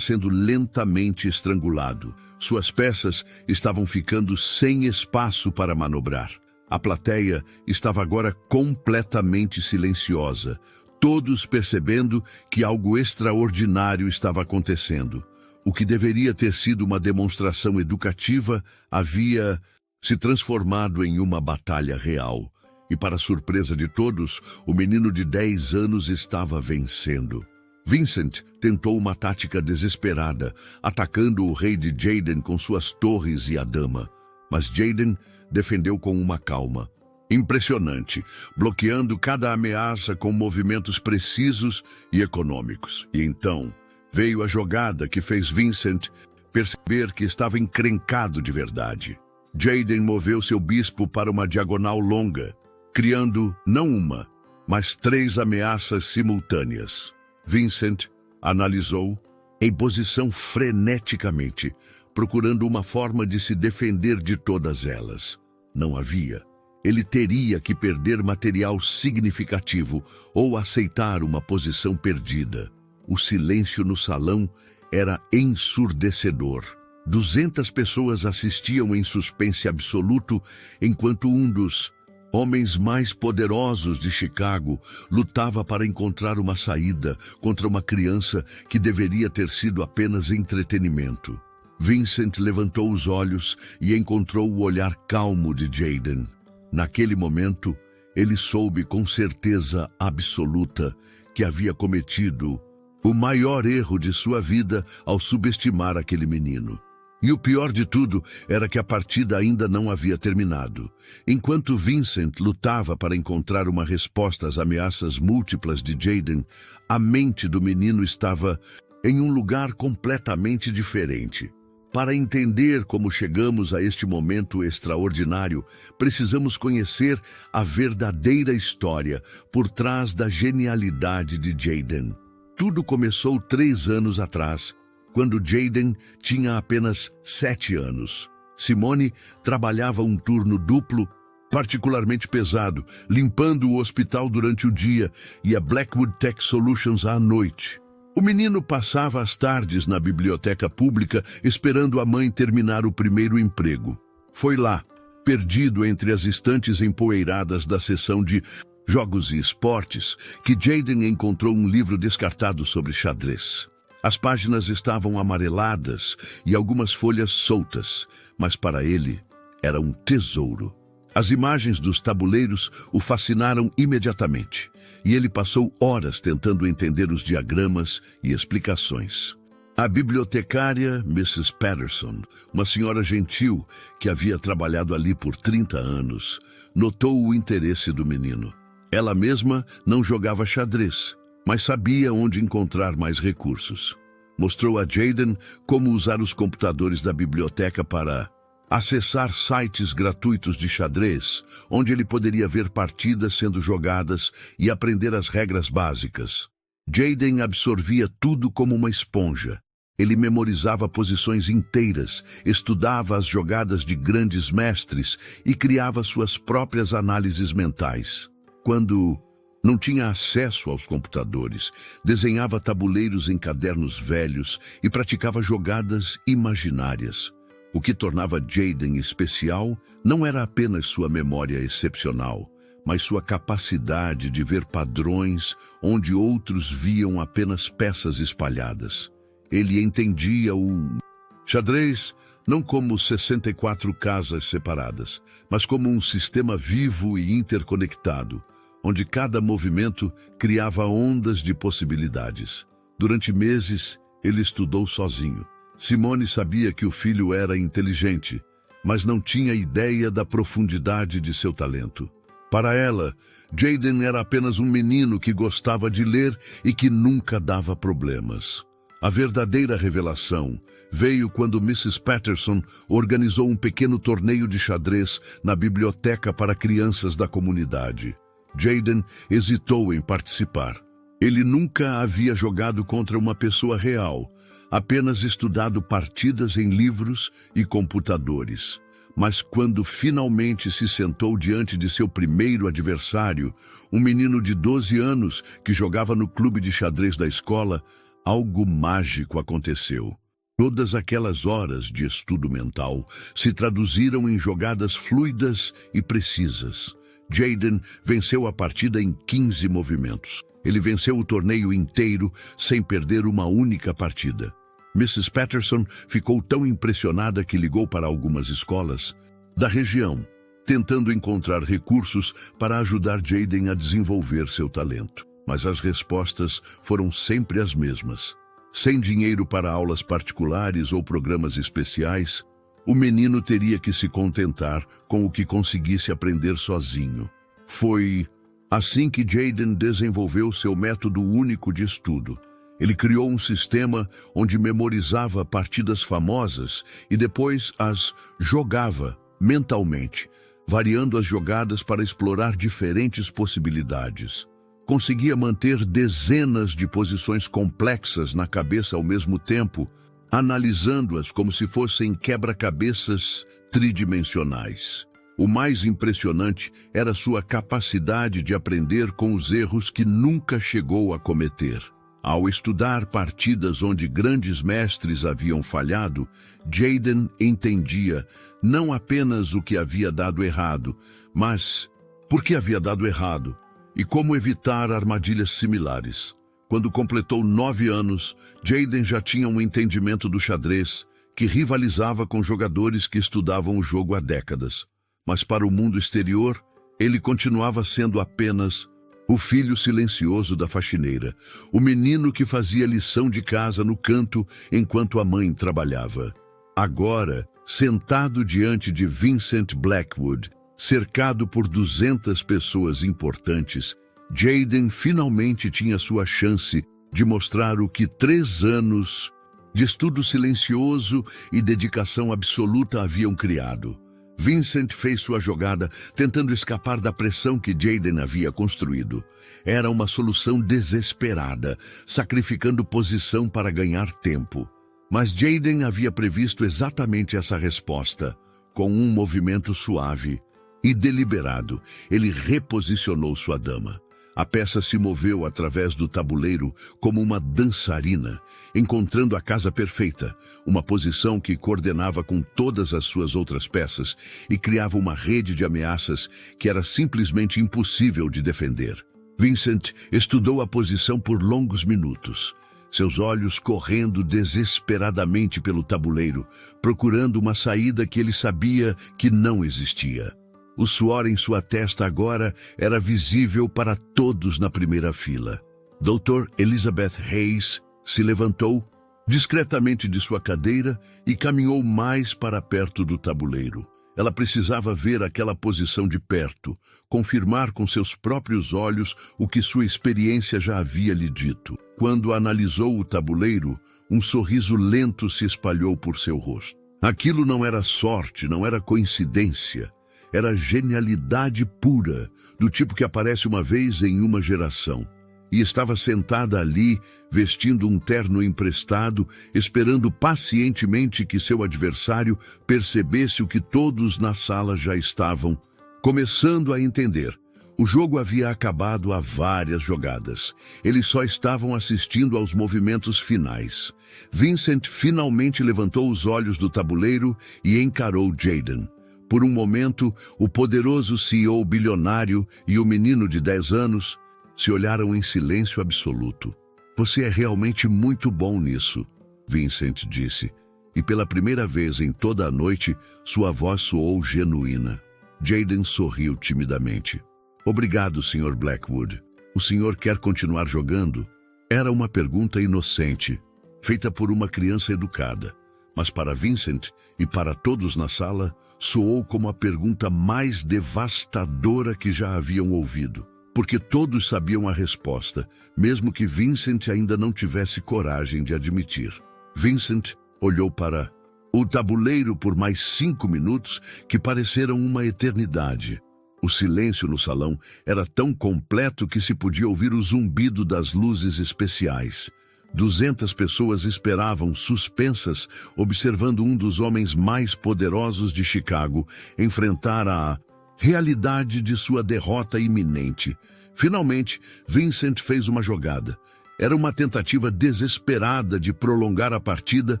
sendo lentamente estrangulado. Suas peças estavam ficando sem espaço para manobrar. A plateia estava agora completamente silenciosa, todos percebendo que algo extraordinário estava acontecendo. O que deveria ter sido uma demonstração educativa havia se transformado em uma batalha real. E, para surpresa de todos, o menino de 10 anos estava vencendo. Vincent tentou uma tática desesperada, atacando o rei de Jayden com suas torres e a dama. Mas Jayden defendeu com uma calma impressionante, bloqueando cada ameaça com movimentos precisos e econômicos. E então veio a jogada que fez Vincent perceber que estava encrencado de verdade. Jayden moveu seu bispo para uma diagonal longa, criando não uma, mas 3 ameaças simultâneas. Vincent analisou em posição freneticamente, procurando uma forma de se defender de todas elas. Não havia. Ele teria que perder material significativo ou aceitar uma posição perdida. O silêncio no salão era ensurdecedor. 200 pessoas assistiam em suspense absoluto enquanto um dos homens mais poderosos de Chicago lutava para encontrar uma saída contra uma criança que deveria ter sido apenas entretenimento. Vincent levantou os olhos e encontrou o olhar calmo de Jayden. Naquele momento, ele soube com certeza absoluta que havia cometido o maior erro de sua vida ao subestimar aquele menino. E o pior de tudo era que a partida ainda não havia terminado. Enquanto Vincent lutava para encontrar uma resposta às ameaças múltiplas de Jayden, a mente do menino estava em um lugar completamente diferente. Para entender como chegamos a este momento extraordinário, precisamos conhecer a verdadeira história por trás da genialidade de Jayden. Tudo começou 3 anos atrás, quando Jayden tinha apenas 7 anos. Simone trabalhava um turno duplo, particularmente pesado, limpando o hospital durante o dia e a Blackwood Tech Solutions à noite. O menino passava as tardes na biblioteca pública esperando a mãe terminar o primeiro emprego. Foi lá, perdido entre as estantes empoeiradas da seção de jogos e esportes, que Jayden encontrou um livro descartado sobre xadrez. As páginas estavam amareladas e algumas folhas soltas, mas para ele era um tesouro. As imagens dos tabuleiros o fascinaram imediatamente, e ele passou horas tentando entender os diagramas e explicações. A bibliotecária Mrs. Patterson, uma senhora gentil que havia trabalhado ali por 30 anos, notou o interesse do menino. Ela mesma não jogava xadrez, mas sabia onde encontrar mais recursos. Mostrou a Jayden como usar os computadores da biblioteca para acessar sites gratuitos de xadrez, onde ele poderia ver partidas sendo jogadas e aprender as regras básicas. Jayden absorvia tudo como uma esponja. Ele memorizava posições inteiras, estudava as jogadas de grandes mestres e criava suas próprias análises mentais. Quando não tinha acesso aos computadores, desenhava tabuleiros em cadernos velhos e praticava jogadas imaginárias. O que tornava Jayden especial não era apenas sua memória excepcional, mas sua capacidade de ver padrões onde outros viam apenas peças espalhadas. Ele entendia o xadrez não como 64 casas separadas, mas como um sistema vivo e interconectado, onde cada movimento criava ondas de possibilidades. Durante meses, ele estudou sozinho. Simone sabia que o filho era inteligente, mas não tinha ideia da profundidade de seu talento. Para ela, Jayden era apenas um menino que gostava de ler e que nunca dava problemas. A verdadeira revelação veio quando Mrs. Patterson organizou um pequeno torneio de xadrez na biblioteca para crianças da comunidade. Jayden hesitou em participar. Ele nunca havia jogado contra uma pessoa real, apenas estudado partidas em livros e computadores. Mas quando finalmente se sentou diante de seu primeiro adversário, um menino de 12 anos que jogava no clube de xadrez da escola, algo mágico aconteceu. Todas aquelas horas de estudo mental se traduziram em jogadas fluidas e precisas. Jayden venceu a partida em 15 movimentos. Ele venceu o torneio inteiro sem perder uma única partida. Mrs. Patterson ficou tão impressionada que ligou para algumas escolas da região, tentando encontrar recursos para ajudar Jayden a desenvolver seu talento. Mas as respostas foram sempre as mesmas. Sem dinheiro para aulas particulares ou programas especiais, o menino teria que se contentar com o que conseguisse aprender sozinho. Foi assim que Jayden desenvolveu seu método único de estudo. Ele criou um sistema onde memorizava partidas famosas e depois as jogava mentalmente, variando as jogadas para explorar diferentes possibilidades. Conseguia manter dezenas de posições complexas na cabeça ao mesmo tempo, analisando-as como se fossem quebra-cabeças tridimensionais. O mais impressionante era sua capacidade de aprender com os erros que nunca chegou a cometer. Ao estudar partidas onde grandes mestres haviam falhado, Jayden entendia não apenas o que havia dado errado, mas por que havia dado errado e como evitar armadilhas similares. Quando completou 9 anos, Jayden já tinha um entendimento do xadrez que rivalizava com jogadores que estudavam o jogo há décadas. Mas para o mundo exterior, ele continuava sendo apenas o filho silencioso da faxineira, o menino que fazia lição de casa no canto enquanto a mãe trabalhava. Agora, sentado diante de Vincent Blackwood, cercado por 200 pessoas importantes, Jayden finalmente tinha sua chance de mostrar o que 3 anos de estudo silencioso e dedicação absoluta haviam criado. Vincent fez sua jogada, tentando escapar da pressão que Jayden havia construído. Era uma solução desesperada, sacrificando posição para ganhar tempo. Mas Jayden havia previsto exatamente essa resposta. Com um movimento suave e deliberado, ele reposicionou sua dama. A peça se moveu através do tabuleiro como uma dançarina, encontrando a casa perfeita, uma posição que coordenava com todas as suas outras peças e criava uma rede de ameaças que era simplesmente impossível de defender. Vincent estudou a posição por longos minutos, seus olhos correndo desesperadamente pelo tabuleiro, procurando uma saída que ele sabia que não existia. O suor em sua testa agora era visível para todos na primeira fila. Dr. Elizabeth Hayes se levantou discretamente de sua cadeira e caminhou mais para perto do tabuleiro. Ela precisava ver aquela posição de perto, confirmar com seus próprios olhos o que sua experiência já havia lhe dito. Quando analisou o tabuleiro, um sorriso lento se espalhou por seu rosto. Aquilo não era sorte, não era coincidência. Era genialidade pura, do tipo que aparece uma vez em uma geração. E estava sentada ali, vestindo um terno emprestado, esperando pacientemente que seu adversário percebesse o que todos na sala já estavam começando a entender. O jogo havia acabado há várias jogadas. Eles só estavam assistindo aos movimentos finais. Vincent finalmente levantou os olhos do tabuleiro e encarou Jayden. Por um momento, o poderoso CEO bilionário e o menino de 10 anos se olharam em silêncio absoluto. Você é realmente muito bom nisso, Vincent disse. E pela primeira vez em toda a noite, sua voz soou genuína. Jayden sorriu timidamente. Obrigado, Sr. Blackwood. O senhor quer continuar jogando? Era uma pergunta inocente, feita por uma criança educada. Mas para Vincent e para todos na sala, soou como a pergunta mais devastadora que já haviam ouvido. Porque todos sabiam a resposta, mesmo que Vincent ainda não tivesse coragem de admitir. Vincent olhou para o tabuleiro por mais 5 minutos que pareceram uma eternidade. O silêncio no salão era tão completo que se podia ouvir o zumbido das luzes especiais. 200 pessoas esperavam, suspensas, observando um dos homens mais poderosos de Chicago enfrentar a realidade de sua derrota iminente. Finalmente, Vincent fez uma jogada. Era uma tentativa desesperada de prolongar a partida,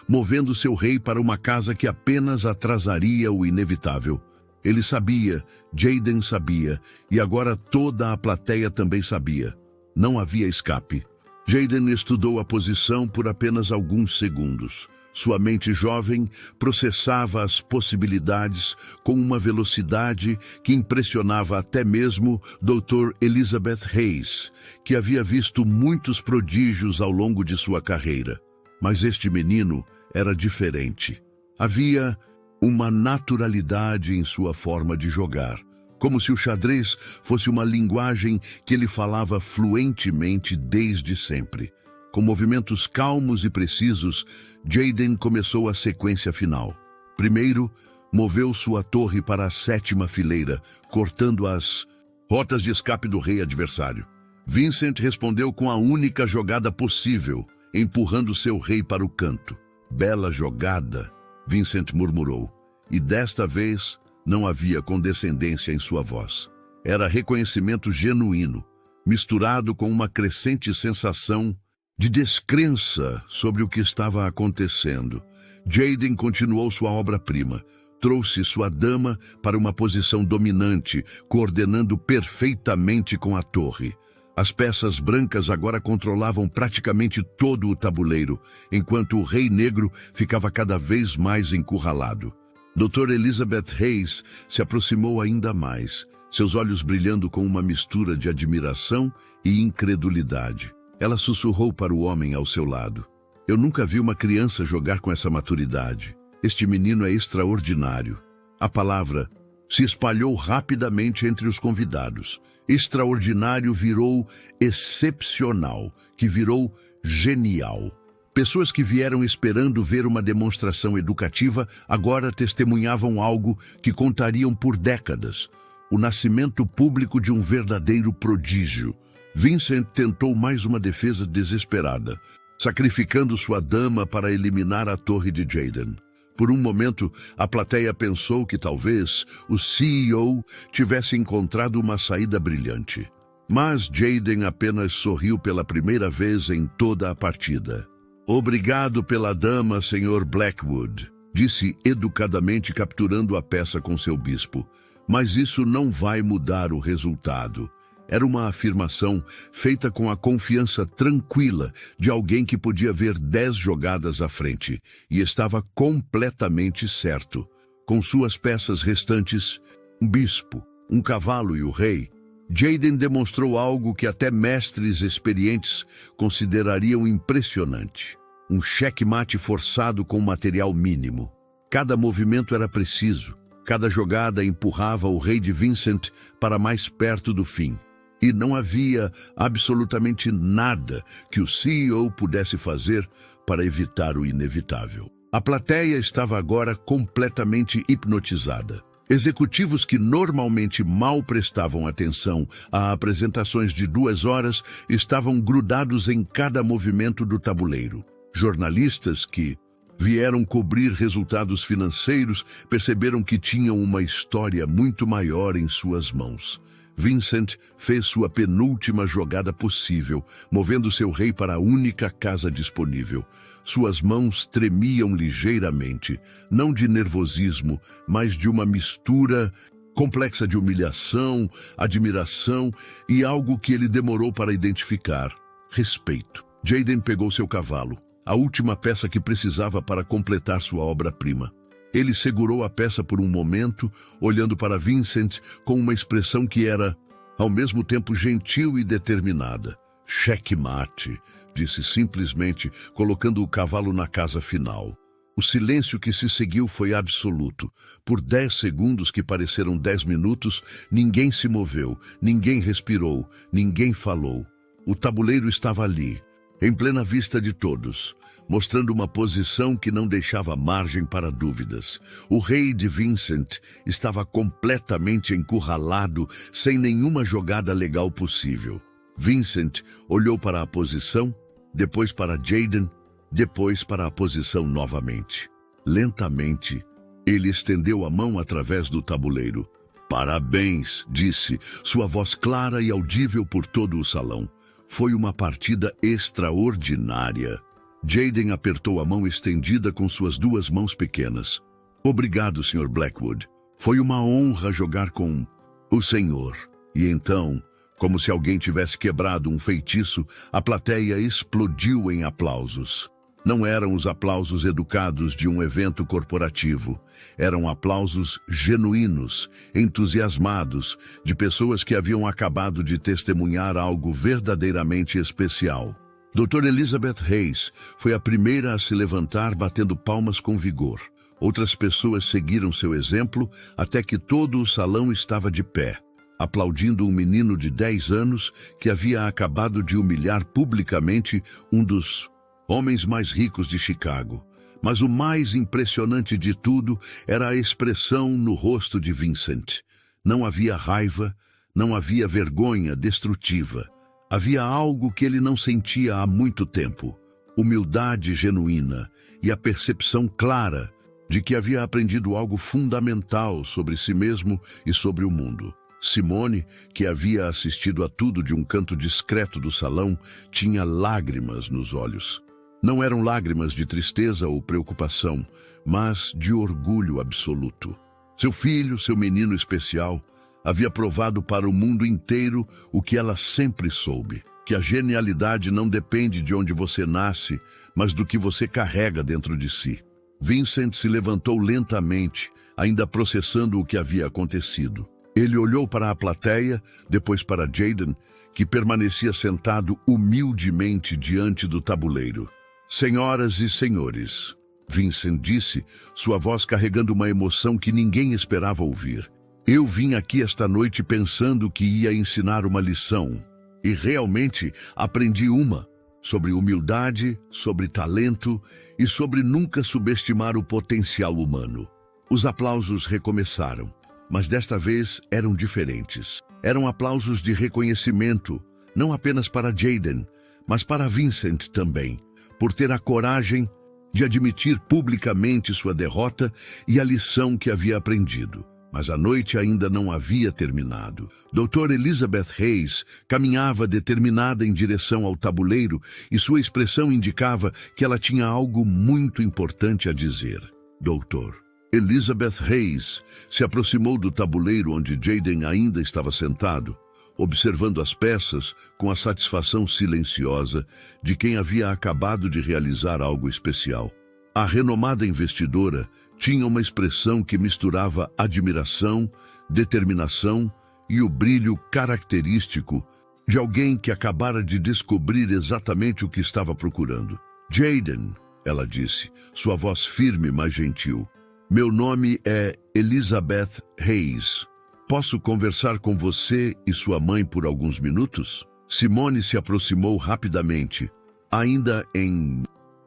movendo seu rei para uma casa que apenas atrasaria o inevitável. Ele sabia, Jayden sabia, e agora toda a plateia também sabia. Não havia escape. Jayden estudou a posição por apenas alguns segundos. Sua mente jovem processava as possibilidades com uma velocidade que impressionava até mesmo Dr. Elizabeth Hayes, que havia visto muitos prodígios ao longo de sua carreira. Mas este menino era diferente. Havia uma naturalidade em sua forma de jogar, como se o xadrez fosse uma linguagem que ele falava fluentemente desde sempre. Com movimentos calmos e precisos, Jayden começou a sequência final. Primeiro, moveu sua torre para a 7ª fileira, cortando as rotas de escape do rei adversário. Vincent respondeu com a única jogada possível, empurrando seu rei para o canto. Bela jogada, Vincent murmurou, e desta vez não havia condescendência em sua voz. Era reconhecimento genuíno, misturado com uma crescente sensação de descrença sobre o que estava acontecendo. Jaden continuou sua obra-prima. Trouxe sua dama para uma posição dominante, coordenando perfeitamente com a torre. As peças brancas agora controlavam praticamente todo o tabuleiro, enquanto o Rei Negro ficava cada vez mais encurralado. Dr. Elizabeth Hayes se aproximou ainda mais, seus olhos brilhando com uma mistura de admiração e incredulidade. Ela sussurrou para o homem ao seu lado. Eu nunca vi uma criança jogar com essa maturidade. Este menino é extraordinário. A palavra se espalhou rapidamente entre os convidados. Extraordinário virou excepcional, que virou genial. Pessoas que vieram esperando ver uma demonstração educativa agora testemunhavam algo que contariam por décadas. O nascimento público de um verdadeiro prodígio. Vincent tentou mais uma defesa desesperada, sacrificando sua dama para eliminar a torre de Jaden. Por um momento, a plateia pensou que talvez o CEO tivesse encontrado uma saída brilhante. Mas Jaden apenas sorriu pela primeira vez em toda a partida. Obrigado pela dama, Sr. Blackwood, disse educadamente, capturando a peça com seu bispo. Mas isso não vai mudar o resultado. Era uma afirmação feita com a confiança tranquila de alguém que podia ver 10 jogadas à frente e estava completamente certo. Com suas peças restantes, um bispo, um cavalo e o rei, Jaden demonstrou algo que até mestres experientes considerariam impressionante. Um checkmate forçado com material mínimo. Cada movimento era preciso. Cada jogada empurrava o rei de Vincent para mais perto do fim. E não havia absolutamente nada que o CEO pudesse fazer para evitar o inevitável. A plateia estava agora completamente hipnotizada. Executivos que normalmente mal prestavam atenção a apresentações de 2 horas estavam grudados em cada movimento do tabuleiro. Jornalistas que vieram cobrir resultados financeiros perceberam que tinham uma história muito maior em suas mãos. Vincent fez sua penúltima jogada possível, movendo seu rei para a única casa disponível. Suas mãos tremiam ligeiramente, não de nervosismo, mas de uma mistura complexa de humilhação, admiração e algo que ele demorou para identificar: respeito. Jaden pegou seu cavalo, a última peça que precisava para completar sua obra-prima. Ele segurou a peça por um momento, olhando para Vincent com uma expressão que era, ao mesmo tempo, gentil e determinada. Checkmate, disse simplesmente, colocando o cavalo na casa final. O silêncio que se seguiu foi absoluto. Por 10 segundos, que pareceram 10 minutos, ninguém se moveu, ninguém respirou, ninguém falou. O tabuleiro estava ali, em plena vista de todos, mostrando uma posição que não deixava margem para dúvidas. O rei de Vincent estava completamente encurralado, sem nenhuma jogada legal possível. Vincent olhou para a posição, depois para Jaden, depois para a posição novamente. Lentamente, ele estendeu a mão através do tabuleiro. Parabéns, disse, sua voz clara e audível por todo o salão. Foi uma partida extraordinária. Jaden apertou a mão estendida com suas 2 mãos pequenas. Obrigado, Sr. Blackwood. Foi uma honra jogar com o senhor. E então, como se alguém tivesse quebrado um feitiço, a plateia explodiu em aplausos. Não eram os aplausos educados de um evento corporativo. Eram aplausos genuínos, entusiasmados, de pessoas que haviam acabado de testemunhar algo verdadeiramente especial. Dr. Elizabeth Hayes foi a primeira a se levantar, batendo palmas com vigor. Outras pessoas seguiram seu exemplo até que todo o salão estava de pé, aplaudindo um menino de 10 anos que havia acabado de humilhar publicamente um dos homens mais ricos de Chicago. Mas o mais impressionante de tudo era a expressão no rosto de Vincent. Não havia raiva, não havia vergonha destrutiva. Havia algo que ele não sentia há muito tempo: humildade genuína e a percepção clara de que havia aprendido algo fundamental sobre si mesmo e sobre o mundo. Simone, que havia assistido a tudo de um canto discreto do salão, tinha lágrimas nos olhos. Não eram lágrimas de tristeza ou preocupação, mas de orgulho absoluto. Seu filho, seu menino especial, havia provado para o mundo inteiro o que ela sempre soube: que a genialidade não depende de onde você nasce, mas do que você carrega dentro de si. Vincent se levantou lentamente, ainda processando o que havia acontecido. Ele olhou para a plateia, depois para Jayden, que permanecia sentado humildemente diante do tabuleiro. Senhoras e senhores, Vincent disse, sua voz carregando uma emoção que ninguém esperava ouvir. Eu vim aqui esta noite pensando que ia ensinar uma lição. E realmente aprendi uma, sobre humildade, sobre talento e sobre nunca subestimar o potencial humano. Os aplausos recomeçaram. Mas desta vez eram diferentes. Eram aplausos de reconhecimento, não apenas para Jayden, mas para Vincent também, por ter a coragem de admitir publicamente sua derrota e a lição que havia aprendido. Mas a noite ainda não havia terminado. Dra. Elizabeth Hayes caminhava determinada em direção ao tabuleiro e sua expressão indicava que ela tinha algo muito importante a dizer. Doutor. Elizabeth Hayes se aproximou do tabuleiro onde Jayden ainda estava sentado, observando as peças com a satisfação silenciosa de quem havia acabado de realizar algo especial. A renomada investidora tinha uma expressão que misturava admiração, determinação e o brilho característico de alguém que acabara de descobrir exatamente o que estava procurando. Jayden, ela disse, sua voz firme, mas gentil. Meu nome é Elizabeth Hayes. Posso conversar com você e sua mãe por alguns minutos? Simone se aproximou rapidamente, ainda em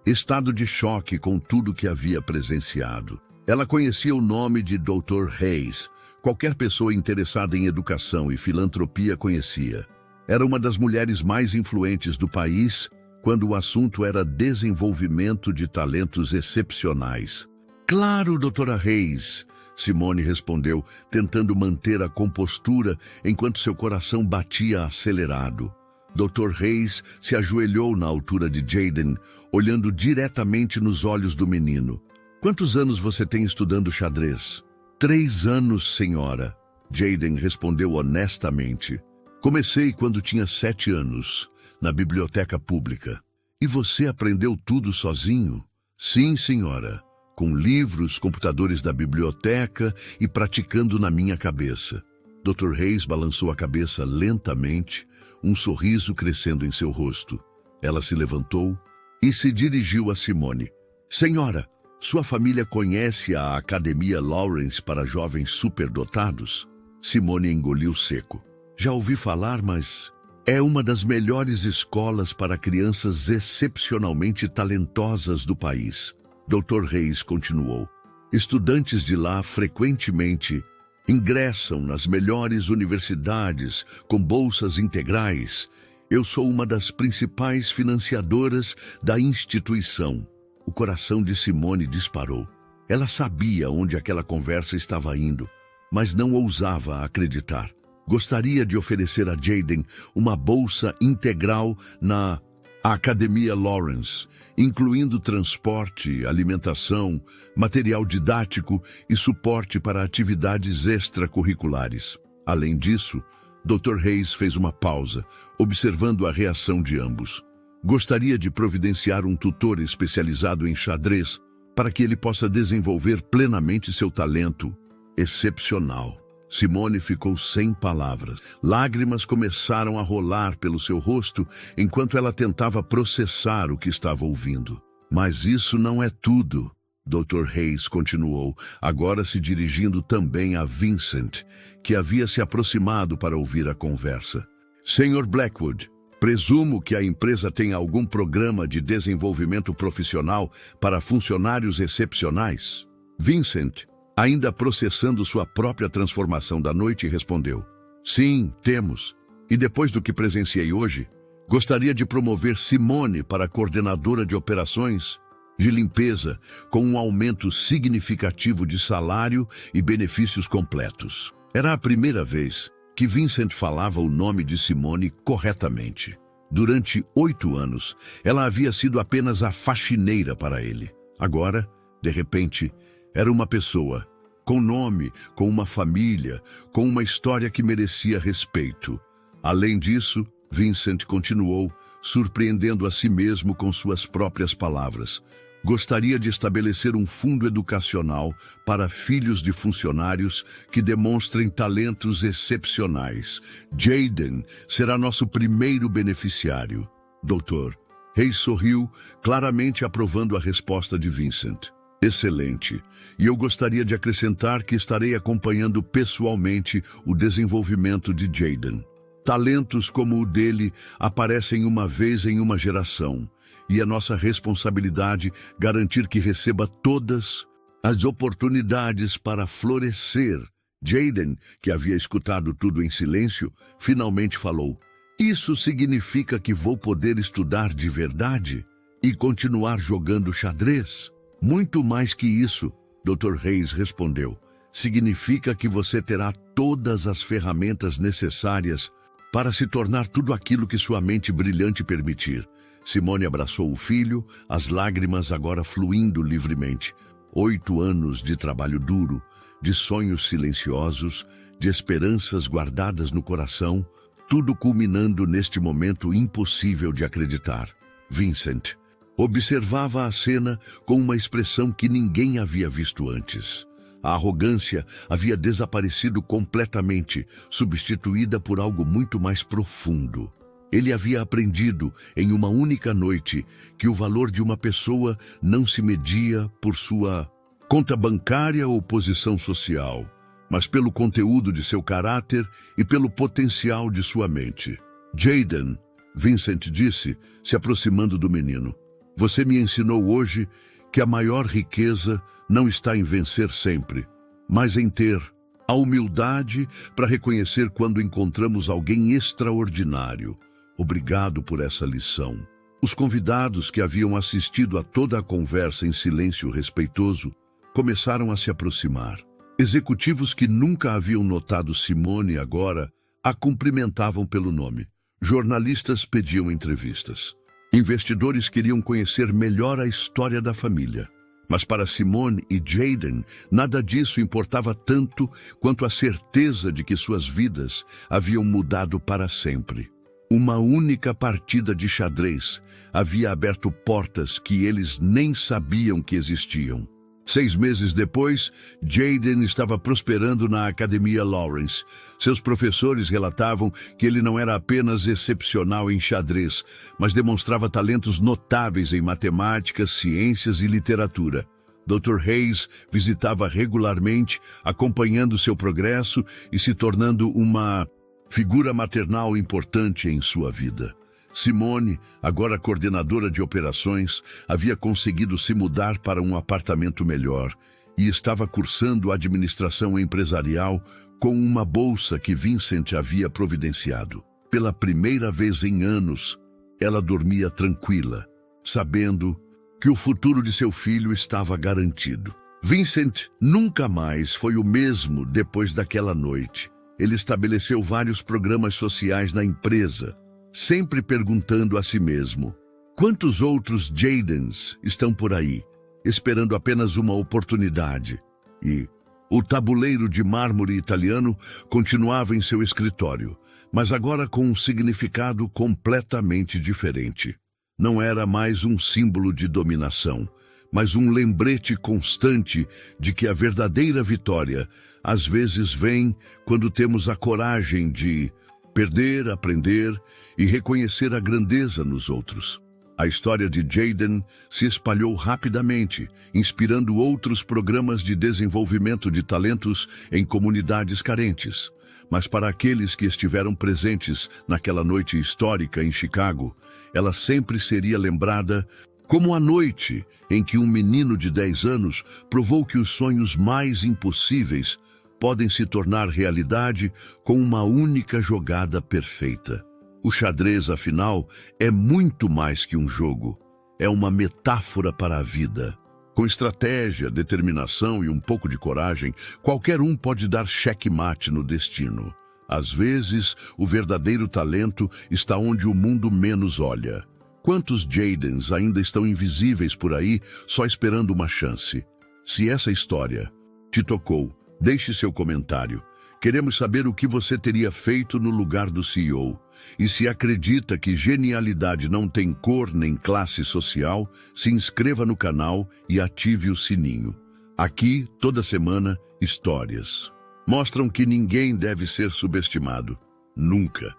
estado de choque com tudo que havia presenciado. Ela conhecia o nome de Dr. Hayes. Qualquer pessoa interessada em educação e filantropia conhecia. Era uma das mulheres mais influentes do país quando o assunto era desenvolvimento de talentos excepcionais. Claro, doutora Hayes, Simone respondeu, tentando manter a compostura enquanto seu coração batia acelerado. Dr. Hayes se ajoelhou na altura de Jayden, olhando diretamente nos olhos do menino. Quantos anos você tem estudando xadrez? 3 anos, senhora, Jayden respondeu honestamente. Comecei quando tinha 7 anos, na biblioteca pública. E você aprendeu tudo sozinho? Sim, senhora. Com livros, computadores da biblioteca e praticando na minha cabeça. Dr. Hayes balançou a cabeça lentamente, um sorriso crescendo em seu rosto. Ela se levantou e se dirigiu a Simone. Senhora, sua família conhece a Academia Lawrence para jovens superdotados? Simone engoliu seco. Já ouvi falar, mas é uma das melhores escolas para crianças excepcionalmente talentosas do país. Dr. Hayes continuou. Estudantes de lá frequentemente ingressam nas melhores universidades com bolsas integrais. Eu sou uma das principais financiadoras da instituição. O coração de Simone disparou. Ela sabia onde aquela conversa estava indo, mas não ousava acreditar. Gostaria de oferecer a Jayden uma bolsa integral na Academia Lawrence, incluindo transporte, alimentação, material didático e suporte para atividades extracurriculares. Além disso, Dr. Hayes fez uma pausa, observando a reação de ambos. Gostaria de providenciar um tutor especializado em xadrez para que ele possa desenvolver plenamente seu talento excepcional. Simone ficou sem palavras. Lágrimas começaram a rolar pelo seu rosto enquanto ela tentava processar o que estava ouvindo. Mas isso não é tudo, Dr. Hayes continuou, agora se dirigindo também a Vincent, que havia se aproximado para ouvir a conversa. Sr. Blackwood, presumo que a empresa tem algum programa de desenvolvimento profissional para funcionários excepcionais? Vincent, ainda processando sua própria transformação da noite, respondeu. Sim, temos. E depois do que presenciei hoje, Gostaria de promover Simone para coordenadora de operações de limpeza, com um aumento significativo de salário e benefícios completos. Era a primeira vez que Vincent falava o nome de Simone corretamente. Durante 8 anos, ela havia sido apenas a faxineira para ele. Agora, de repente, era uma pessoa, com nome, com uma família, com uma história que merecia respeito. Além disso, Vincent continuou, surpreendendo a si mesmo com suas próprias palavras. Gostaria de estabelecer um fundo educacional para filhos de funcionários que demonstrem talentos excepcionais. Jayden será nosso primeiro beneficiário. Doutor Hayes sorriu, claramente aprovando a resposta de Vincent. Excelente. E eu gostaria de acrescentar que estarei acompanhando pessoalmente o desenvolvimento de Jayden. Talentos como o dele aparecem uma vez em uma geração, e é nossa responsabilidade garantir que receba todas as oportunidades para florescer. Jayden, que havia escutado tudo em silêncio, finalmente falou: "Isso significa que vou poder estudar de verdade e continuar jogando xadrez?" "Muito mais que isso", Dr. Hayes respondeu. "Significa que você terá todas as ferramentas necessárias para se tornar tudo aquilo que sua mente brilhante permitir." Simone abraçou o filho, as lágrimas agora fluindo livremente. 8 anos de trabalho duro, de sonhos silenciosos, de esperanças guardadas no coração, tudo culminando neste momento impossível de acreditar. Vincent observava a cena com uma expressão que ninguém havia visto antes. A arrogância havia desaparecido completamente, substituída por algo muito mais profundo. Ele havia aprendido, em uma única noite, que o valor de uma pessoa não se media por sua conta bancária ou posição social, mas pelo conteúdo de seu caráter e pelo potencial de sua mente. "Jayden", Vincent disse, se aproximando do menino, "você me ensinou hoje que a maior riqueza não está em vencer sempre, mas em ter a humildade para reconhecer quando encontramos alguém extraordinário. Obrigado por essa lição." Os convidados que haviam assistido a toda a conversa em silêncio respeitoso começaram a se aproximar. Executivos que nunca haviam notado Simone agora a cumprimentavam pelo nome. Jornalistas pediam entrevistas. Investidores queriam conhecer melhor a história da família. Mas para Simone e Jayden, nada disso importava tanto quanto a certeza de que suas vidas haviam mudado para sempre. Uma única partida de xadrez havia aberto portas que eles nem sabiam que existiam. 6 meses depois, Jayden estava prosperando na Academia Lawrence. Seus professores relatavam que ele não era apenas excepcional em xadrez, mas demonstrava talentos notáveis em matemática, ciências e literatura. Dr. Hayes visitava regularmente, acompanhando seu progresso e se tornando uma figura maternal importante em sua vida. Simone, agora coordenadora de operações, havia conseguido se mudar para um apartamento melhor e estava cursando administração empresarial com uma bolsa que Vincent havia providenciado. Pela primeira vez em anos, ela dormia tranquila, sabendo que o futuro de seu filho estava garantido. Vincent nunca mais foi o mesmo depois daquela noite. Ele estabeleceu vários programas sociais na empresa, sempre perguntando a si mesmo: quantos outros Jaydens estão por aí, esperando apenas uma oportunidade? E o tabuleiro de mármore italiano continuava em seu escritório, mas agora com um significado completamente diferente. Não era mais um símbolo de dominação, mas um lembrete constante de que a verdadeira vitória às vezes vem quando temos a coragem de perder, aprender e reconhecer a grandeza nos outros. A história de Jayden se espalhou rapidamente, inspirando outros programas de desenvolvimento de talentos em comunidades carentes. Mas para aqueles que estiveram presentes naquela noite histórica em Chicago, ela sempre seria lembrada como a noite em que um menino de 10 anos provou que os sonhos mais impossíveis podem se tornar realidade com uma única jogada perfeita. O xadrez, afinal, é muito mais que um jogo. É uma metáfora para a vida. Com estratégia, determinação e um pouco de coragem, qualquer um pode dar xeque-mate no destino. Às vezes, o verdadeiro talento está onde o mundo menos olha. Quantos Jaydens ainda estão invisíveis por aí, só esperando uma chance? Se essa história te tocou, deixe seu comentário. Queremos saber o que você teria feito no lugar do CEO. E se acredita que genialidade não tem cor nem classe social, se inscreva no canal e ative o sininho. Aqui, toda semana, histórias. Mostram que ninguém deve ser subestimado. Nunca.